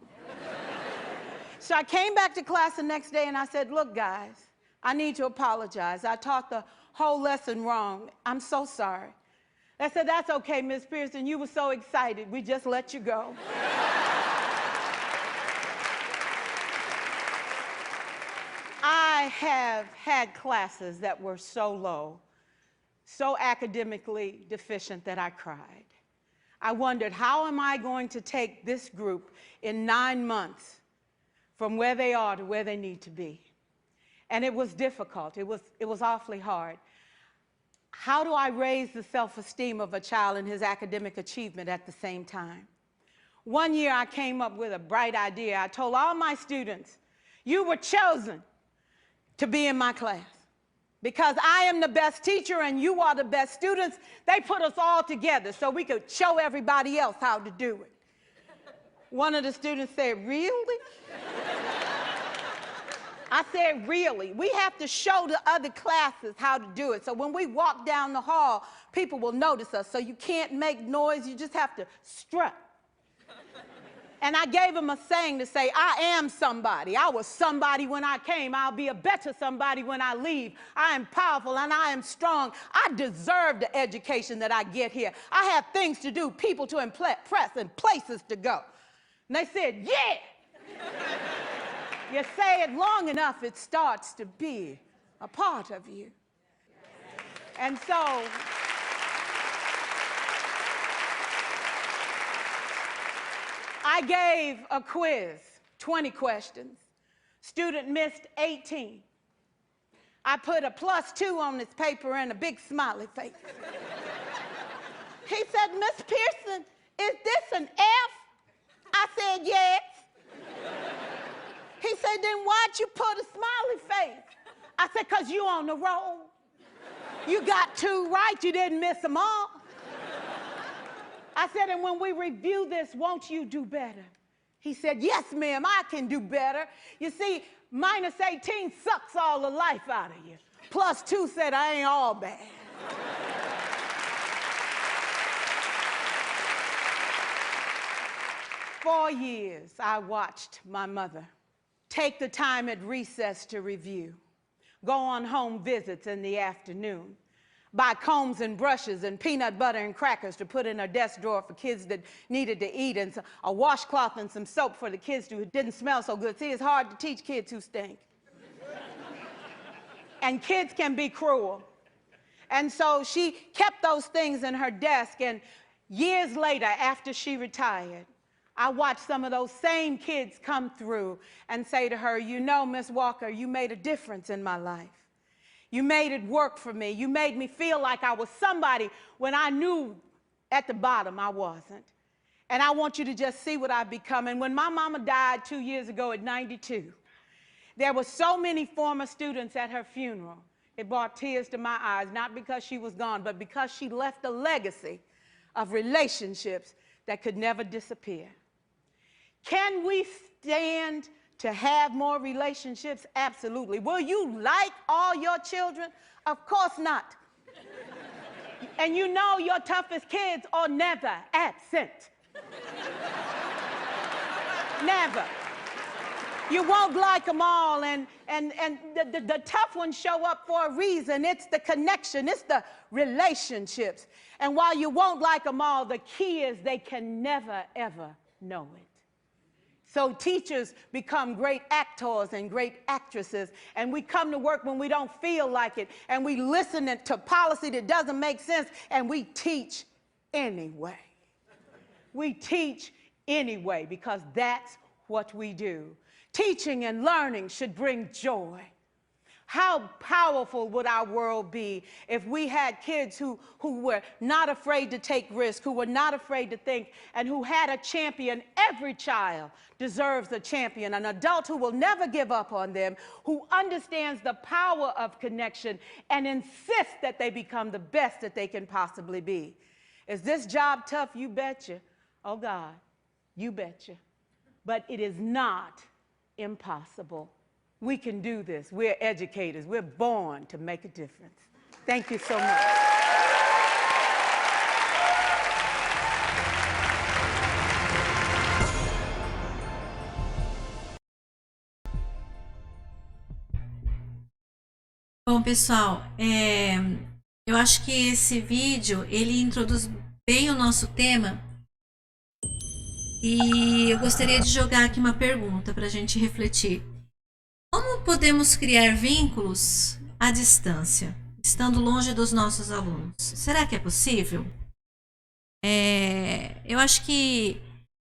So I came back to class the next day and I said, look, guys, I need to apologize. I taught the whole lesson wrong. I'm so sorry. They said, that's okay, Miss Pearson. You were so excited. We just let you go. I have had classes that were so low, so academically deficient that I cried. I wondered, how am I going to take this group in 9 months from where they are to where they need to be? And it was difficult. It was awfully hard. How do I raise the self-esteem of a child and his academic achievement at the same time? One year I came up with a bright idea. I told all my students, you were chosen to be in my class because I am the best teacher and you are the best students. They put us all together so we could show everybody else how to do it. One of the students said, really? I said, really? We have to show the other classes how to do it. So when we walk down the hall, people will notice us. So you can't make noise, you just have to strut. And I gave him a saying to say, I am somebody. I was somebody when I came. I'll be a better somebody when I leave. I am powerful and I am strong. I deserve the education that I get here. I have things to do, people to impress, and places to go. And they said, yeah. You say it long enough, it starts to be a part of you. And so, I gave a quiz, 20 questions. Student missed 18. I put a +2 on this paper and a big smiley face. He said, Miss Pearson, is this an F? I said, yes. He said, then why'd you put a smiley face? I said, because you on the roll. You got 2 right, you didn't miss them all. I said, and when we review this, won't you do better? He said, yes, ma'am, I can do better. You see, -18 sucks all the life out of you. +2 said, I ain't all bad. 4 years, I watched my mother take the time at recess to review, go on home visits in the afternoon, buy combs and brushes and peanut butter and crackers to put in her desk drawer for kids that needed to eat, and a washcloth and some soap for the kids who didn't smell so good. See, it's hard to teach kids who stink. And kids can be cruel. And so she kept those things in her desk, and years later, after she retired, I watched some of those same kids come through and say to her, you know, Miss Walker, you made a difference in my life. You made it work for me. You made me feel like I was somebody when I knew at the bottom I wasn't. And I want you to just see what I've become. And when my mama died 2 years ago at 92, there were so many former students at her funeral. It brought tears to my eyes, not because she was gone, but because she left a legacy of relationships that could never disappear. Can we stand to have more relationships? Absolutely. Will you like all your children? Of course not. And you know your toughest kids are never absent. Never. You won't like them all, and the tough ones show up for a reason. It's the connection, it's the relationships. And while you won't like them all, the key is they can never, ever know it. So teachers become great actors and great actresses, and we come to work when we don't feel like it, and we listen to policy that doesn't make sense, and we teach anyway. We teach anyway because that's what we do. Teaching and learning should bring joy. How powerful would our world be if we had kids who were not afraid to take risks, who were not afraid to think, and who had a champion? Every child deserves a champion, an adult who will never give up on them, who understands the power of connection and insists that they become the best that they can possibly be. Is this job tough? You betcha. Oh God, you betcha. But it is not impossible. We can do this. We're educators. We're born to make a difference. Thank you so much. Bom, pessoal, eu acho que esse vídeo, ele introduz bem o nosso tema. E eu gostaria de jogar aqui uma pergunta para a gente refletir. Como podemos criar vínculos à distância, estando longe dos nossos alunos? Será que é possível? Eu acho que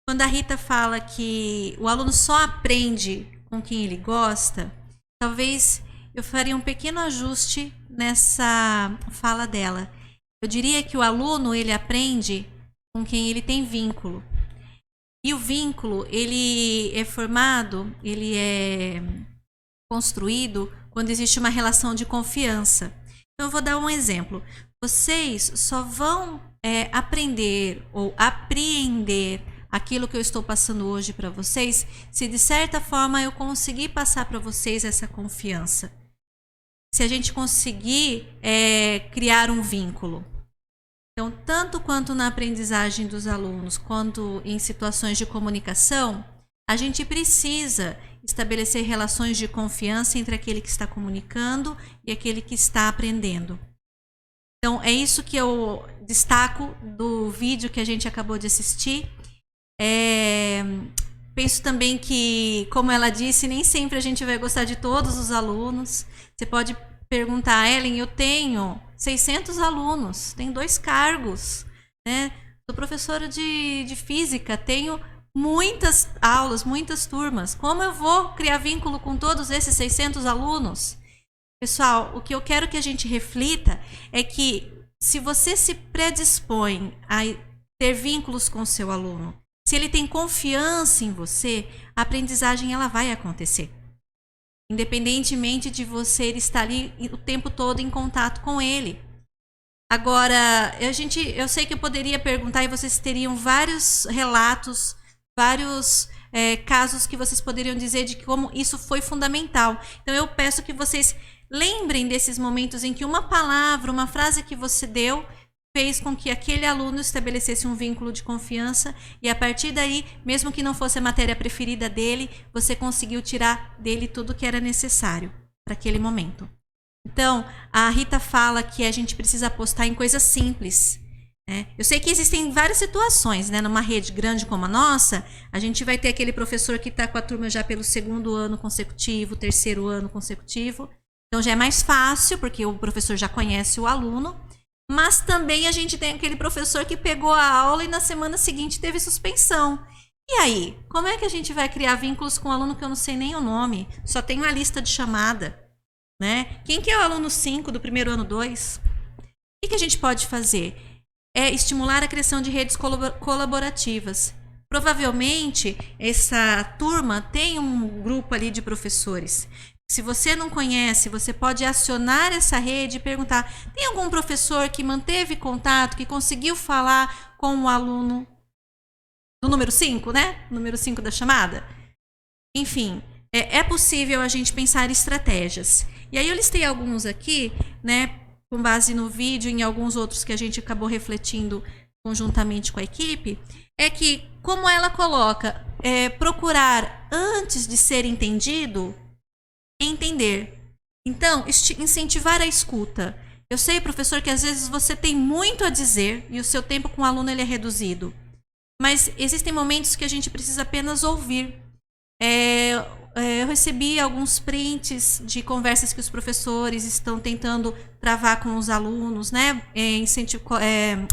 quando a Rita fala que o aluno só aprende com quem ele gosta, talvez eu faria um pequeno ajuste nessa fala dela. Eu diria que o aluno, ele aprende com quem ele tem vínculo. E o vínculo, ele é formado, ele é construído quando existe uma relação de confiança. Então, eu vou dar um exemplo. Vocês só vão aprender ou apreender aquilo que eu estou passando hoje para vocês se, de certa forma, eu conseguir passar para vocês essa confiança. Se a gente conseguir criar um vínculo. Então, tanto quanto na aprendizagem dos alunos, quanto em situações de comunicação, a gente precisa estabelecer relações de confiança entre aquele que está comunicando e aquele que está aprendendo. Então, é isso que eu destaco do vídeo que a gente acabou de assistir. Penso também que, como ela disse, nem sempre a gente vai gostar de todos os alunos. Você pode perguntar, Ellen, eu tenho 600 alunos, tenho 2 cargos, né? Sou professora de física, tenho muitas aulas, muitas turmas. Como eu vou criar vínculo com todos esses 600 alunos? Pessoal, o que eu quero que a gente reflita é que se você se predispõe a ter vínculos com o seu aluno, se ele tem confiança em você, a aprendizagem ela vai acontecer. Independentemente de você estar ali o tempo todo em contato com ele. Agora, eu sei que eu poderia perguntar e vocês teriam vários relatos, vários casos que vocês poderiam dizer de como isso foi fundamental. Então, eu peço que vocês lembrem desses momentos em que uma palavra, uma frase que você deu fez com que aquele aluno estabelecesse um vínculo de confiança e a partir daí, mesmo que não fosse a matéria preferida dele, você conseguiu tirar dele tudo que era necessário para aquele momento. Então, a Rita fala que a gente precisa apostar em coisas simples. Eu sei que existem várias situações, né? Numa rede grande como a nossa, a gente vai ter aquele professor que está com a turma já pelo 2º ano consecutivo, 3º ano consecutivo. Então já é mais fácil, porque o professor já conhece o aluno. Mas também a gente tem aquele professor que pegou a aula e na semana seguinte teve suspensão. E aí, como é que a gente vai criar vínculos com um aluno que eu não sei nem o nome? Só tem uma lista de chamada, né? Quem que é o aluno 5 do 1º ano 2? O que a gente pode fazer? É estimular a criação de redes colaborativas. Provavelmente, essa turma tem um grupo ali de professores. Se você não conhece, você pode acionar essa rede e perguntar: tem algum professor que manteve contato, que conseguiu falar com o aluno do número 5, né? Número 5 da chamada? Enfim, é possível a gente pensar em estratégias. E aí eu listei alguns aqui, né? Com base no vídeo e em alguns outros que a gente acabou refletindo conjuntamente com a equipe, é que, como ela coloca, procurar antes de ser entendido, entender. Então, incentivar a escuta. Eu sei, professor, que às vezes você tem muito a dizer e o seu tempo com o aluno ele é reduzido. Mas existem momentos que a gente precisa apenas ouvir. Eu recebi alguns prints de conversas que os professores estão tentando travar com os alunos, né?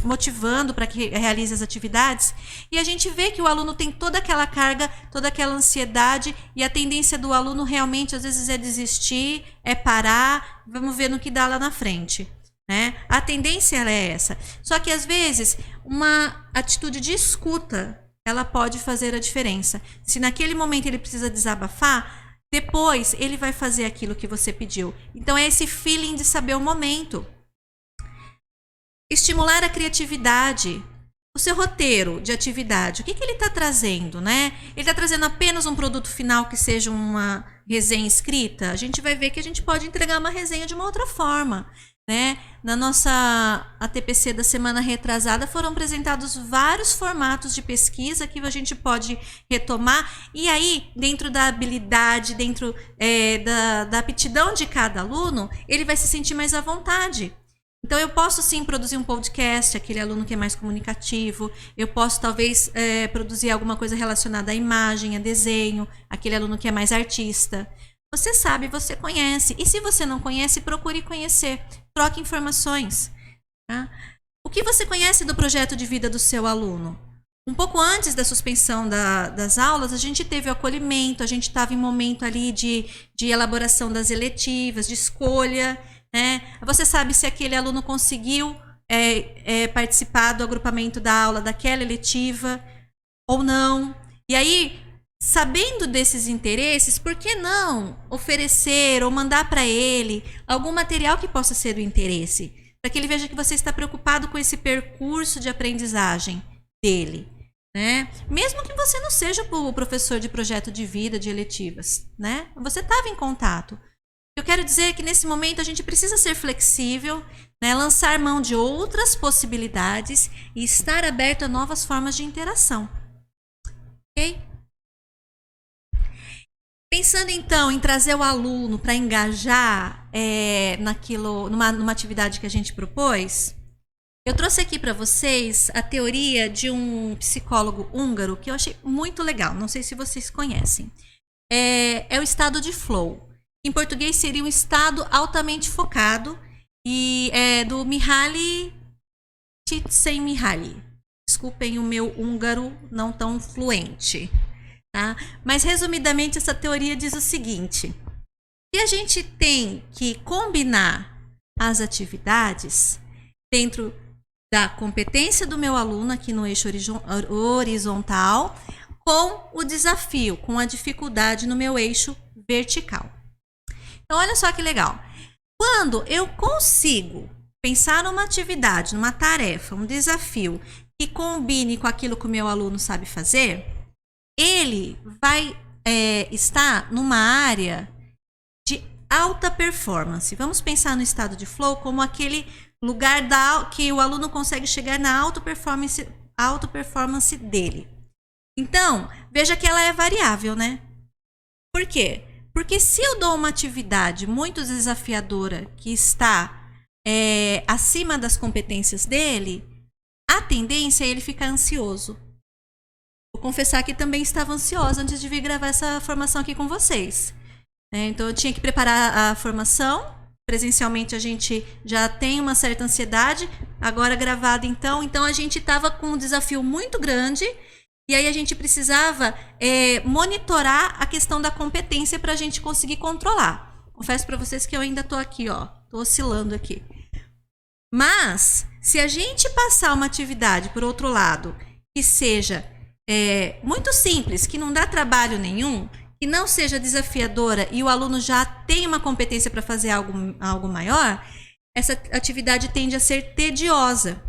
Motivando para que realize as atividades. E a gente vê que o aluno tem toda aquela carga, toda aquela ansiedade, e a tendência do aluno realmente, às vezes, é desistir, é parar, vamos ver no que dá lá na frente. Né? A tendência é essa. Só que, às vezes, uma atitude de escuta ela pode fazer a diferença. Se naquele momento ele precisa desabafar, depois ele vai fazer aquilo que você pediu. Então é esse feeling de saber o momento. Estimular a criatividade. O seu roteiro de atividade, o que ele está trazendo, né? Ele está trazendo apenas um produto final que seja uma resenha escrita? A gente vai ver que a gente pode entregar uma resenha de uma outra forma. Né? Na nossa ATPC da semana retrasada foram apresentados vários formatos de pesquisa que a gente pode retomar e aí dentro da habilidade, dentro da aptidão de cada aluno, ele vai se sentir mais à vontade. Então eu posso sim produzir um podcast, aquele aluno que é mais comunicativo, eu posso talvez produzir alguma coisa relacionada à imagem, a desenho, aquele aluno que é mais artista. Você sabe, você conhece. E se você não conhece, procure conhecer. Troque informações. Tá? O que você conhece do projeto de vida do seu aluno? Um pouco antes da suspensão das aulas, a gente teve o acolhimento, a gente estava em momento ali de elaboração das eletivas, de escolha. Né? Você sabe se aquele aluno conseguiu participar do agrupamento da aula daquela eletiva ou não. E aí, sabendo desses interesses, por que não oferecer ou mandar para ele algum material que possa ser do interesse? Para que ele veja que você está preocupado com esse percurso de aprendizagem dele. Né? Mesmo que você não seja o professor de projeto de vida, de eletivas. Né? Você estava em contato. Eu quero dizer que nesse momento a gente precisa ser flexível, né? Lançar mão de outras possibilidades e estar aberto a novas formas de interação. Ok? Pensando então em trazer o aluno para engajar numa atividade que a gente propôs, eu trouxe aqui para vocês a teoria de um psicólogo húngaro que eu achei muito legal, não sei se vocês conhecem. É o estado de flow. Em português seria um estado altamente focado e é do Mihaly Csikszentmihalyi. Desculpem o meu húngaro não tão fluente. Tá? Mas, resumidamente, essa teoria diz o seguinte: que a gente tem que combinar as atividades dentro da competência do meu aluno, aqui no eixo horizontal, com o desafio, com a dificuldade no meu eixo vertical. Então, olha só que legal. Quando eu consigo pensar numa atividade, numa tarefa, um desafio que combine com aquilo que o meu aluno sabe fazer, ele vai estar numa área de alta performance. Vamos pensar no estado de flow como aquele lugar que o aluno consegue chegar na alta performance dele. Então, veja que ela é variável, né? Por quê? Porque se eu dou uma atividade muito desafiadora que está acima das competências dele, a tendência é ele ficar ansioso. Vou confessar que também estava ansiosa antes de vir gravar essa formação aqui com vocês. Então, eu tinha que preparar a formação. Presencialmente, a gente já tem uma certa ansiedade. Agora, gravada, então a gente estava com um desafio muito grande. E aí, a gente precisava monitorar a questão da competência para a gente conseguir controlar. Confesso para vocês que eu ainda estou aqui, ó. Estou oscilando aqui. Mas, se a gente passar uma atividade, por outro lado, que seja muito simples, que não dá trabalho nenhum, que não seja desafiadora e o aluno já tem uma competência para fazer algo maior, essa atividade tende a ser tediosa.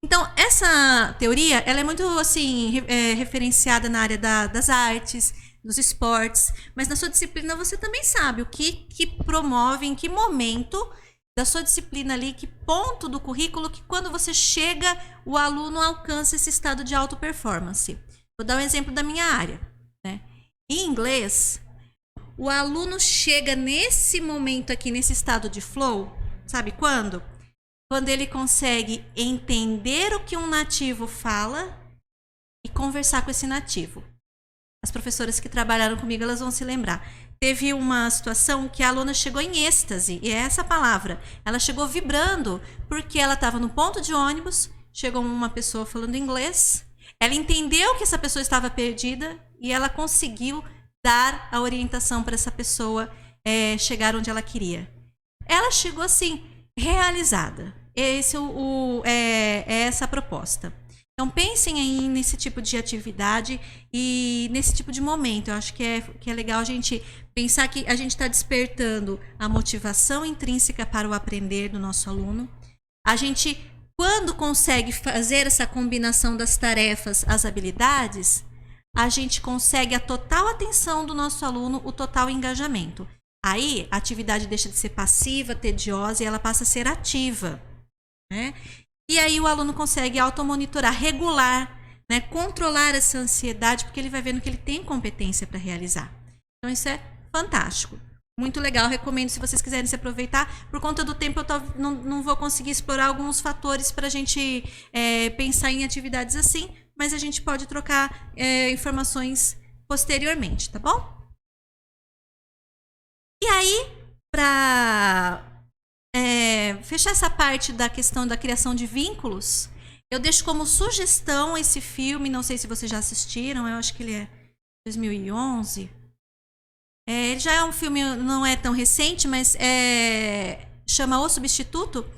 Então, essa teoria ela é muito assim, referenciada na área das artes, dos esportes, mas na sua disciplina você também sabe o que promove, em que momento da sua disciplina ali, que ponto do currículo que quando você chega, o aluno alcança esse estado de alta performance. Vou dar um exemplo da minha área, né? Em inglês, o aluno chega nesse momento aqui, nesse estado de flow, sabe quando? Quando ele consegue entender o que um nativo fala e conversar com esse nativo. As professoras que trabalharam comigo, elas vão se lembrar. Teve uma situação que a aluna chegou em êxtase, e é essa palavra. Ela chegou vibrando, porque ela estava no ponto de ônibus, chegou uma pessoa falando inglês, ela entendeu que essa pessoa estava perdida e ela conseguiu dar a orientação para essa pessoa chegar onde ela queria. Ela chegou assim, realizada. É essa a proposta. Então, pensem aí nesse tipo de atividade e nesse tipo de momento. Eu acho que é legal a gente pensar que a gente está despertando a motivação intrínseca para o aprender do nosso aluno. A gente, quando consegue fazer essa combinação das tarefas, as habilidades, a gente consegue a total atenção do nosso aluno, o total engajamento. Aí, a atividade deixa de ser passiva, tediosa, e ela passa a ser ativa, né? E aí o aluno consegue automonitorar, regular, né, controlar essa ansiedade, porque ele vai vendo que ele tem competência para realizar. Então isso é fantástico. Muito legal, recomendo se vocês quiserem se aproveitar. Por conta do tempo eu não vou conseguir explorar alguns fatores para a gente pensar em atividades assim, mas a gente pode trocar informações posteriormente, tá bom? E aí, para fechar essa parte da questão da criação de vínculos, eu deixo como sugestão esse filme, não sei se vocês já assistiram, eu acho que ele é 2011. Ele já é um filme, não é tão recente, mas chama O Substituto,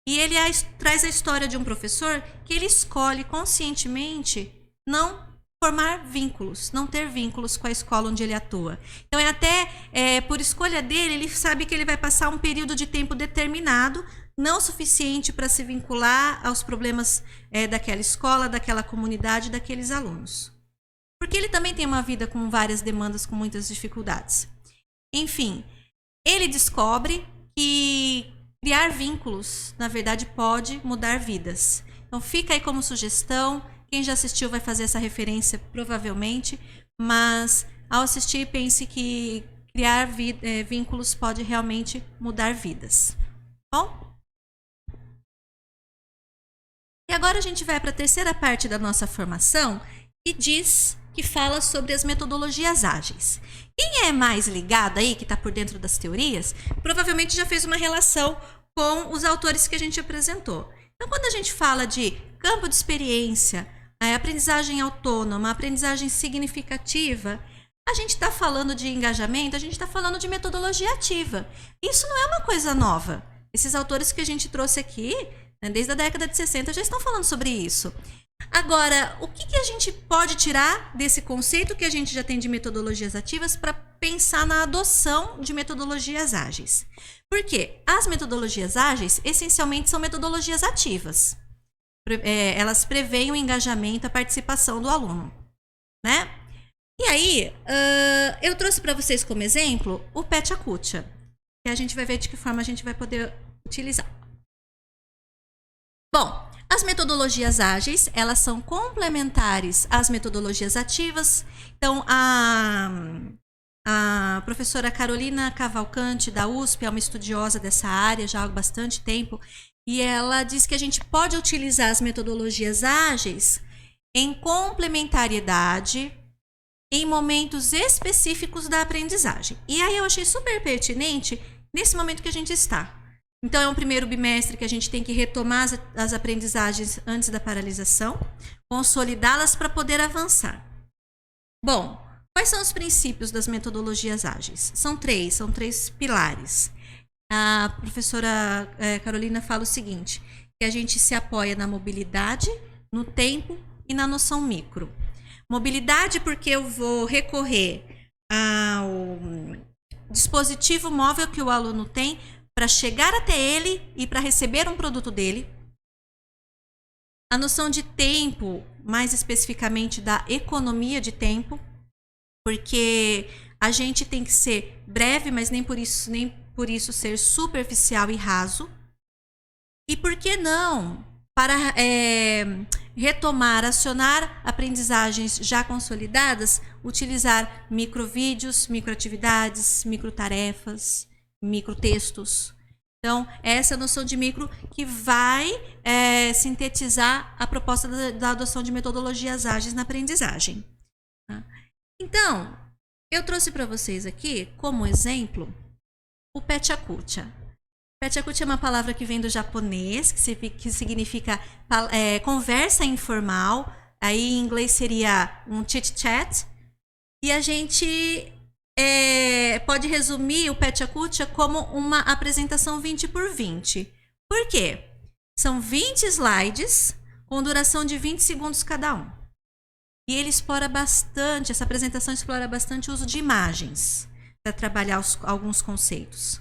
e ele traz a história de um professor que ele escolhe conscientemente não formar vínculos, não ter vínculos com a escola onde ele atua. Então, por escolha dele, ele sabe que ele vai passar um período de tempo determinado, não suficiente para se vincular aos problemas daquela escola, daquela comunidade, daqueles alunos. Porque ele também tem uma vida com várias demandas, com muitas dificuldades. Enfim, ele descobre que criar vínculos, na verdade, pode mudar vidas. Então, fica aí como sugestão. Quem já assistiu vai fazer essa referência, provavelmente, mas ao assistir, pense que criar vínculos pode realmente mudar vidas. Bom? E agora a gente vai para a terceira parte da nossa formação, que fala sobre as metodologias ágeis. Quem é mais ligado aí, que está por dentro das teorias, provavelmente já fez uma relação com os autores que a gente apresentou. Então, quando a gente fala de campo de experiência, aprendizagem autônoma, aprendizagem significativa, a gente está falando de engajamento, a gente está falando de metodologia ativa. Isso não é uma coisa nova. Esses autores que a gente trouxe aqui, né, desde a década de 60, já estão falando sobre isso. Agora, o que a gente pode tirar desse conceito que a gente já tem de metodologias ativas para pensar na adoção de metodologias ágeis? Porque as metodologias ágeis, essencialmente, são metodologias ativas. Elas preveem o engajamento, a participação do aluno, né? E aí, eu trouxe para vocês como exemplo o Pecha Kucha. que a gente vai ver de que forma a gente vai poder utilizar. Bom, as metodologias ágeis, elas são complementares às metodologias ativas. Então, a professora Carolina Cavalcante, da USP, é uma estudiosa dessa área já há bastante tempo, e ela diz que a gente pode utilizar as metodologias ágeis em complementariedade em momentos específicos da aprendizagem. E aí eu achei super pertinente nesse momento que a gente está. Então, é um primeiro bimestre que a gente tem que retomar as aprendizagens antes da paralisação, consolidá-las para poder avançar. Bom, quais são os princípios das metodologias ágeis? São três pilares. A professora Carolina fala o seguinte, que a gente se apoia na mobilidade, no tempo e na noção micro. Mobilidade porque eu vou recorrer ao dispositivo móvel que o aluno tem para chegar até ele e para receber um produto dele. A noção de tempo, mais especificamente da economia de tempo, porque a gente tem que ser breve, mas nem por isso ser superficial e raso. E por que não? Para retomar, acionar aprendizagens já consolidadas, utilizar microvídeos, microatividades, microtarefas, microtextos. Então, essa é a noção de micro que vai sintetizar a proposta da adoção de metodologias ágeis na aprendizagem. Tá? Então, eu trouxe para vocês aqui, como exemplo, o Pechakucha. Pechakucha é uma palavra que vem do japonês, que significa conversa informal. Aí em inglês seria um chit-chat. E a gente pode resumir o Pechakucha como uma apresentação 20 por 20. Por quê? São 20 slides com duração de 20 segundos cada um. E ele explora bastante, essa apresentação explora bastante o uso de imagens para trabalhar alguns conceitos.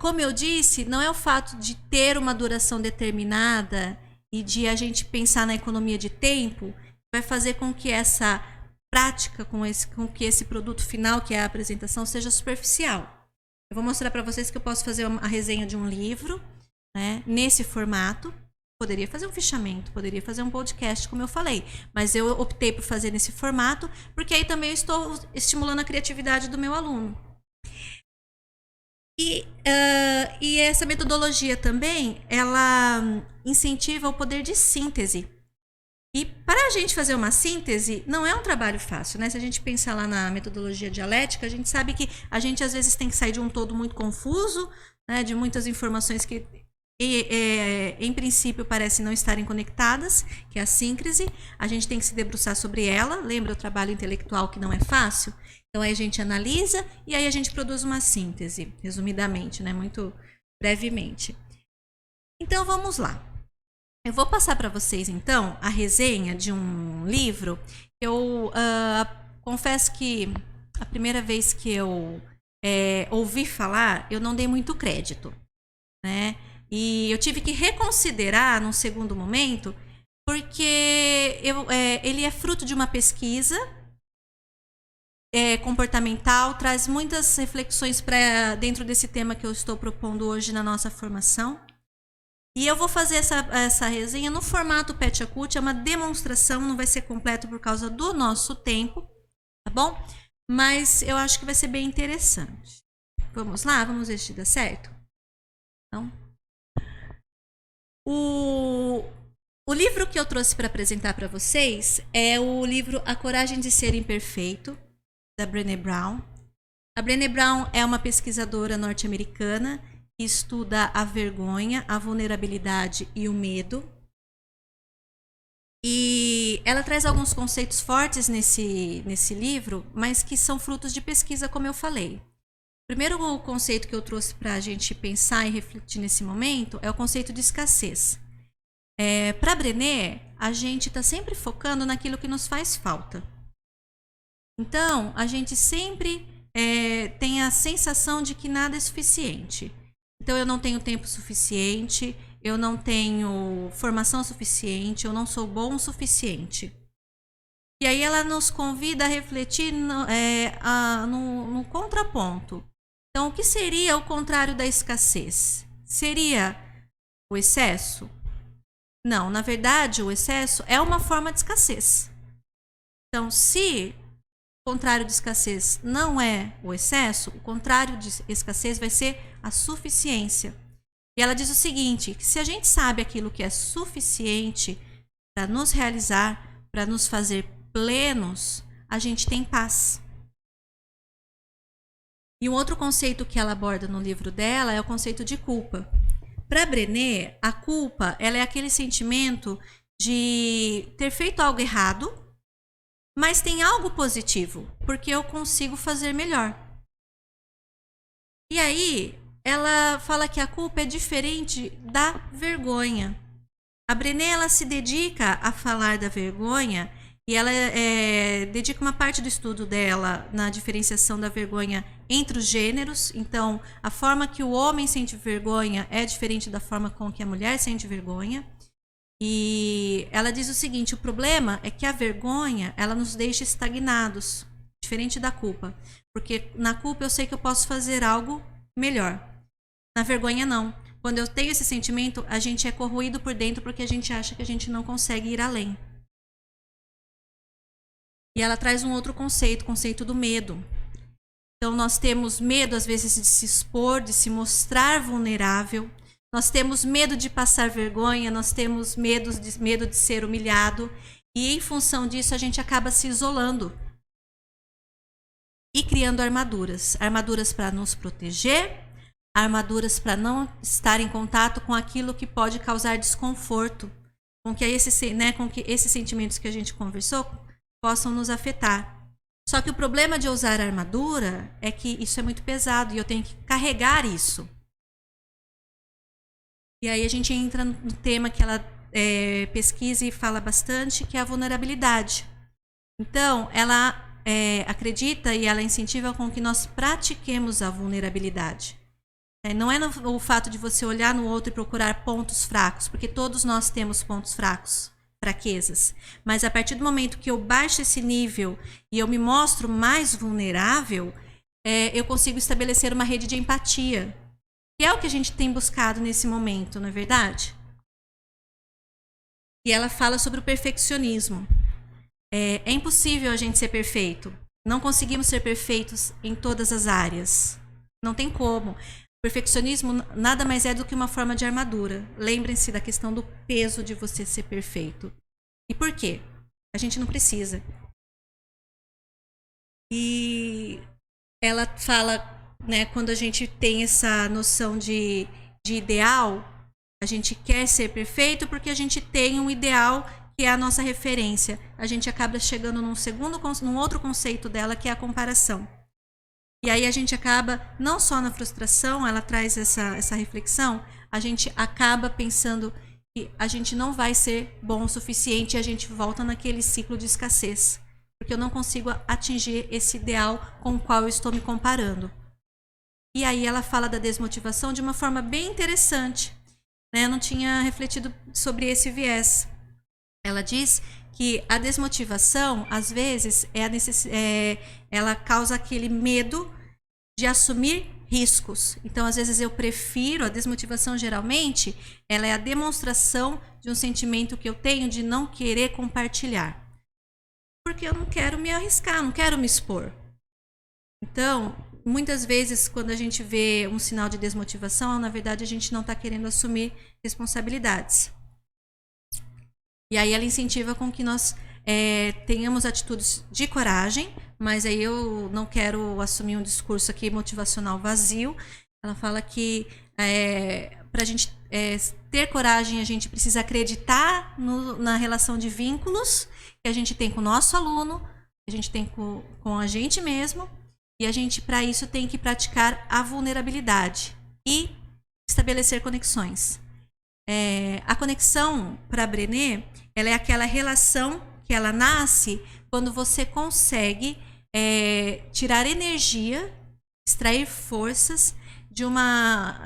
Como eu disse, não é o fato de ter uma duração determinada e de a gente pensar na economia de tempo que vai fazer com que essa prática, com que esse produto final, que é a apresentação, seja superficial. Eu vou mostrar para vocês que eu posso fazer a resenha de um livro, né, nesse formato. Poderia fazer um fichamento, poderia fazer um podcast, como eu falei, mas eu optei por fazer nesse formato, porque aí também eu estou estimulando a criatividade do meu aluno. E essa metodologia também, ela incentiva o poder de síntese. E para a gente fazer uma síntese, não é um trabalho fácil, né? Se a gente pensar lá na metodologia dialética, a gente sabe que a gente às vezes tem que sair de um todo muito confuso, né? De muitas informações que em princípio parecem não estarem conectadas, que é a síncrese. A gente tem que se debruçar sobre ela. Lembra o trabalho intelectual que não é fácil? Então aí a gente analisa e aí a gente produz uma síntese, resumidamente, né? Muito brevemente. Então vamos lá. Eu vou passar para vocês então a resenha de um livro. Eu confesso que a primeira vez que eu ouvi falar, eu não dei muito crédito, né? E eu tive que reconsiderar num segundo momento, porque ele é fruto de uma pesquisa comportamental, traz muitas reflexões para dentro desse tema que eu estou propondo hoje na nossa formação. E eu vou fazer essa resenha no formato Pechakucha, é uma demonstração, não vai ser completo por causa do nosso tempo, tá bom? Mas eu acho que vai ser bem interessante. Vamos lá? Vamos ver se dá certo? Então, o livro que eu trouxe para apresentar para vocês é o livro A Coragem de Ser Imperfeito, da Brené Brown. A Brené Brown é uma pesquisadora norte-americana que estuda a vergonha, a vulnerabilidade e o medo. E ela traz alguns conceitos fortes nesse livro, mas que são frutos de pesquisa, como eu falei. O primeiro conceito que eu trouxe para a gente pensar e refletir nesse momento é o conceito de escassez. Para Brené, a gente está sempre focando naquilo que nos faz falta. Então, a gente sempre tem a sensação de que nada é suficiente. Então, eu não tenho tempo suficiente, eu não tenho formação suficiente, eu não sou bom o suficiente. E aí ela nos convida a refletir no contraponto. Então, o que seria o contrário da escassez? Seria o excesso? Não, na verdade, o excesso é uma forma de escassez. Então, se o contrário de escassez não é o excesso, o contrário de escassez vai ser a suficiência. E ela diz o seguinte, que se a gente sabe aquilo que é suficiente para nos realizar, para nos fazer plenos, a gente tem paz. E um outro conceito que ela aborda no livro dela é o conceito de culpa. Para Brené, a culpa ela é aquele sentimento de ter feito algo errado, mas tem algo positivo, porque eu consigo fazer melhor. E aí, ela fala que a culpa é diferente da vergonha. A Brené ela se dedica a falar da vergonha e ela dedica uma parte do estudo dela na diferenciação da vergonha entre os gêneros. Então, a forma que o homem sente vergonha é diferente da forma com que a mulher sente vergonha. E ela diz o seguinte, o problema é que a vergonha ela nos deixa estagnados, diferente da culpa. Porque na culpa eu sei que eu posso fazer algo melhor. Na vergonha não. Quando eu tenho esse sentimento, a gente é corroído por dentro porque a gente acha que a gente não consegue ir além. E ela traz um outro conceito, o conceito do medo. Então, nós temos medo, às vezes, de se expor, de se mostrar vulnerável. Nós temos medo de passar vergonha, nós temos medo de ser humilhado. E, em função disso, a gente acaba se isolando. E criando armaduras. Armaduras para nos proteger, armaduras para não estar em contato com aquilo que pode causar desconforto. Com que esses sentimentos que a gente conversou possam nos afetar. Só que o problema de usar armadura é que isso é muito pesado e eu tenho que carregar isso. E aí a gente entra no tema que ela pesquisa e fala bastante, que é a vulnerabilidade. Então, ela acredita e ela incentiva com que nós pratiquemos a vulnerabilidade. Não é o fato de você olhar no outro e procurar pontos fracos, porque todos nós temos pontos fracos. Fraquezas, mas a partir do momento que eu baixo esse nível e eu me mostro mais vulnerável, eu consigo estabelecer uma rede de empatia, que é o que a gente tem buscado nesse momento, não é verdade? E ela fala sobre o perfeccionismo. É impossível a gente ser perfeito, não conseguimos ser perfeitos em todas as áreas, não tem como. O perfeccionismo nada mais é do que uma forma de armadura. Lembrem-se da questão do peso de você ser perfeito. E por quê? A gente não precisa. E ela fala, né, quando a gente tem essa noção de ideal, a gente quer ser perfeito porque a gente tem um ideal que é a nossa referência. A gente acaba chegando num outro conceito dela, que é a comparação. E aí a gente acaba, não só na frustração, ela traz essa reflexão, a gente acaba pensando que a gente não vai ser bom o suficiente e a gente volta naquele ciclo de escassez. Porque eu não consigo atingir esse ideal com o qual eu estou me comparando. E aí ela fala da desmotivação de uma forma bem interessante. Né? Eu não tinha refletido sobre esse viés. Ela diz que a desmotivação, às vezes, ela causa aquele medo de assumir riscos. Então, às vezes, eu prefiro, a desmotivação geralmente, ela é a demonstração de um sentimento que eu tenho de não querer compartilhar. Porque eu não quero me arriscar, não quero me expor. Então, muitas vezes, quando a gente vê um sinal de desmotivação, na verdade, a gente não está querendo assumir responsabilidades. E aí ela incentiva com que nós tenhamos atitudes de coragem, mas aí eu não quero assumir um discurso aqui motivacional vazio. Ela fala que para a gente ter coragem, a gente precisa acreditar na relação de vínculos que a gente tem com o nosso aluno, que a gente tem com a gente mesmo, e a gente, para isso, tem que praticar a vulnerabilidade e estabelecer conexões. A conexão, para Brené, ela é aquela relação que ela nasce quando você consegue tirar energia, extrair forças de uma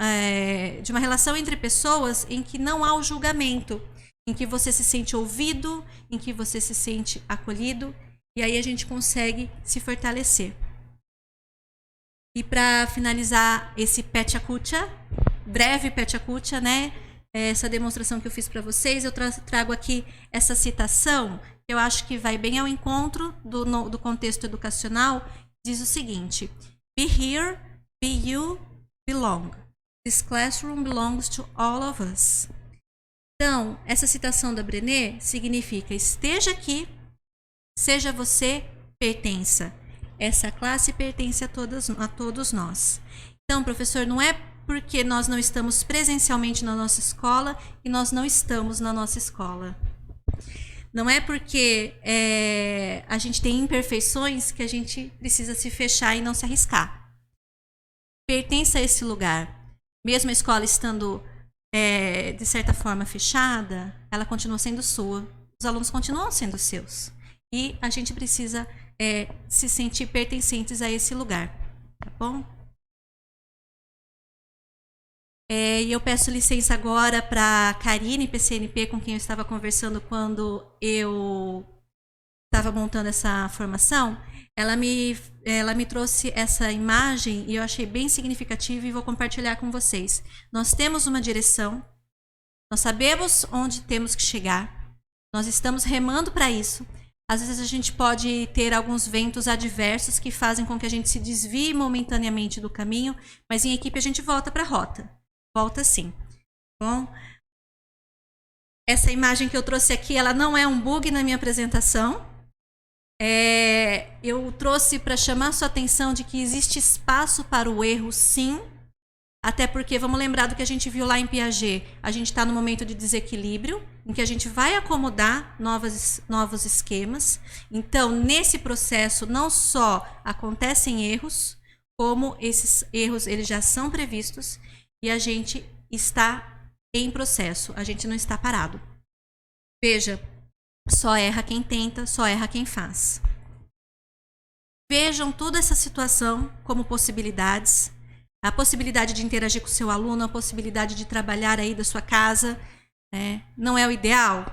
relação entre pessoas em que não há o julgamento, em que você se sente ouvido, em que você se sente acolhido, e aí a gente consegue se fortalecer. E para finalizar esse Pecha Kucha, breve Pecha Kucha, né? Essa demonstração que eu fiz para vocês, eu trago aqui essa citação, que eu acho que vai bem ao encontro do contexto educacional, diz o seguinte: Be here, be you, belong. This classroom belongs to all of us. Então, essa citação da Brené significa: esteja aqui, seja você, pertença. Essa classe pertence a todos nós. Então, professor, não é porque nós não estamos presencialmente na nossa escola e nós não estamos na nossa escola. Não é porque a gente tem imperfeições que a gente precisa se fechar e não se arriscar. Pertence a esse lugar. Mesmo a escola estando, de certa forma, fechada, ela continua sendo sua. Os alunos continuam sendo seus. E a gente precisa se sentir pertencentes a esse lugar. Tá bom? E eu peço licença agora para a Karine, PCNP, com quem eu estava conversando quando eu estava montando essa formação. Ela me trouxe essa imagem e eu achei bem significativa e vou compartilhar com vocês. Nós temos uma direção, nós sabemos onde temos que chegar, nós estamos remando para isso. Às vezes a gente pode ter alguns ventos adversos que fazem com que a gente se desvie momentaneamente do caminho, mas em equipe a gente volta para a rota. Volta sim. Bom, essa imagem que eu trouxe aqui, ela não é um bug na minha apresentação. Eu trouxe para chamar sua atenção de que existe espaço para o erro, sim. Até porque, vamos lembrar do que a gente viu lá em Piaget. A gente está no momento de desequilíbrio, em que a gente vai acomodar novos esquemas. Então, nesse processo, não só acontecem erros, como esses erros eles já são previstos. E a gente está em processo, a gente não está parado. Veja, só erra quem tenta, só erra quem faz. Vejam toda essa situação como possibilidades. A possibilidade de interagir com o seu aluno, a possibilidade de trabalhar aí da sua casa. Não é o ideal?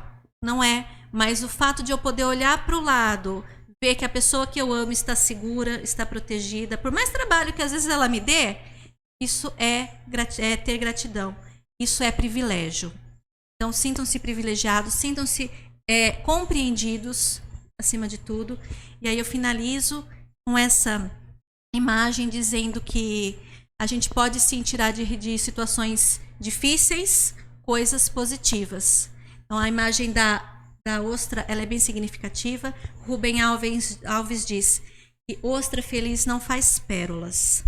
Não é. Mas o fato de eu poder olhar para o lado, ver que a pessoa que eu amo está segura, está protegida, por mais trabalho que às vezes ela me dê, isso é ter gratidão. Isso é privilégio. Então, sintam-se privilegiados, sintam-se compreendidos, acima de tudo. E aí eu finalizo com essa imagem dizendo que a gente pode sim tirar de situações difíceis coisas positivas. Então, a imagem da ostra ela é bem significativa. Rubem Alves diz que ostra feliz não faz pérolas.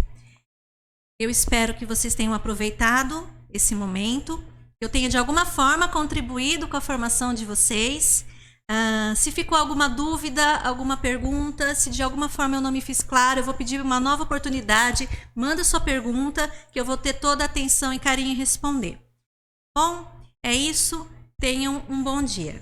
Eu espero que vocês tenham aproveitado esse momento. Eu tenha, de alguma forma, contribuído com a formação de vocês. Se ficou alguma dúvida, alguma pergunta, se de alguma forma eu não me fiz claro, eu vou pedir uma nova oportunidade. Manda sua pergunta, que eu vou ter toda a atenção e carinho em responder. Bom, é isso. Tenham um bom dia.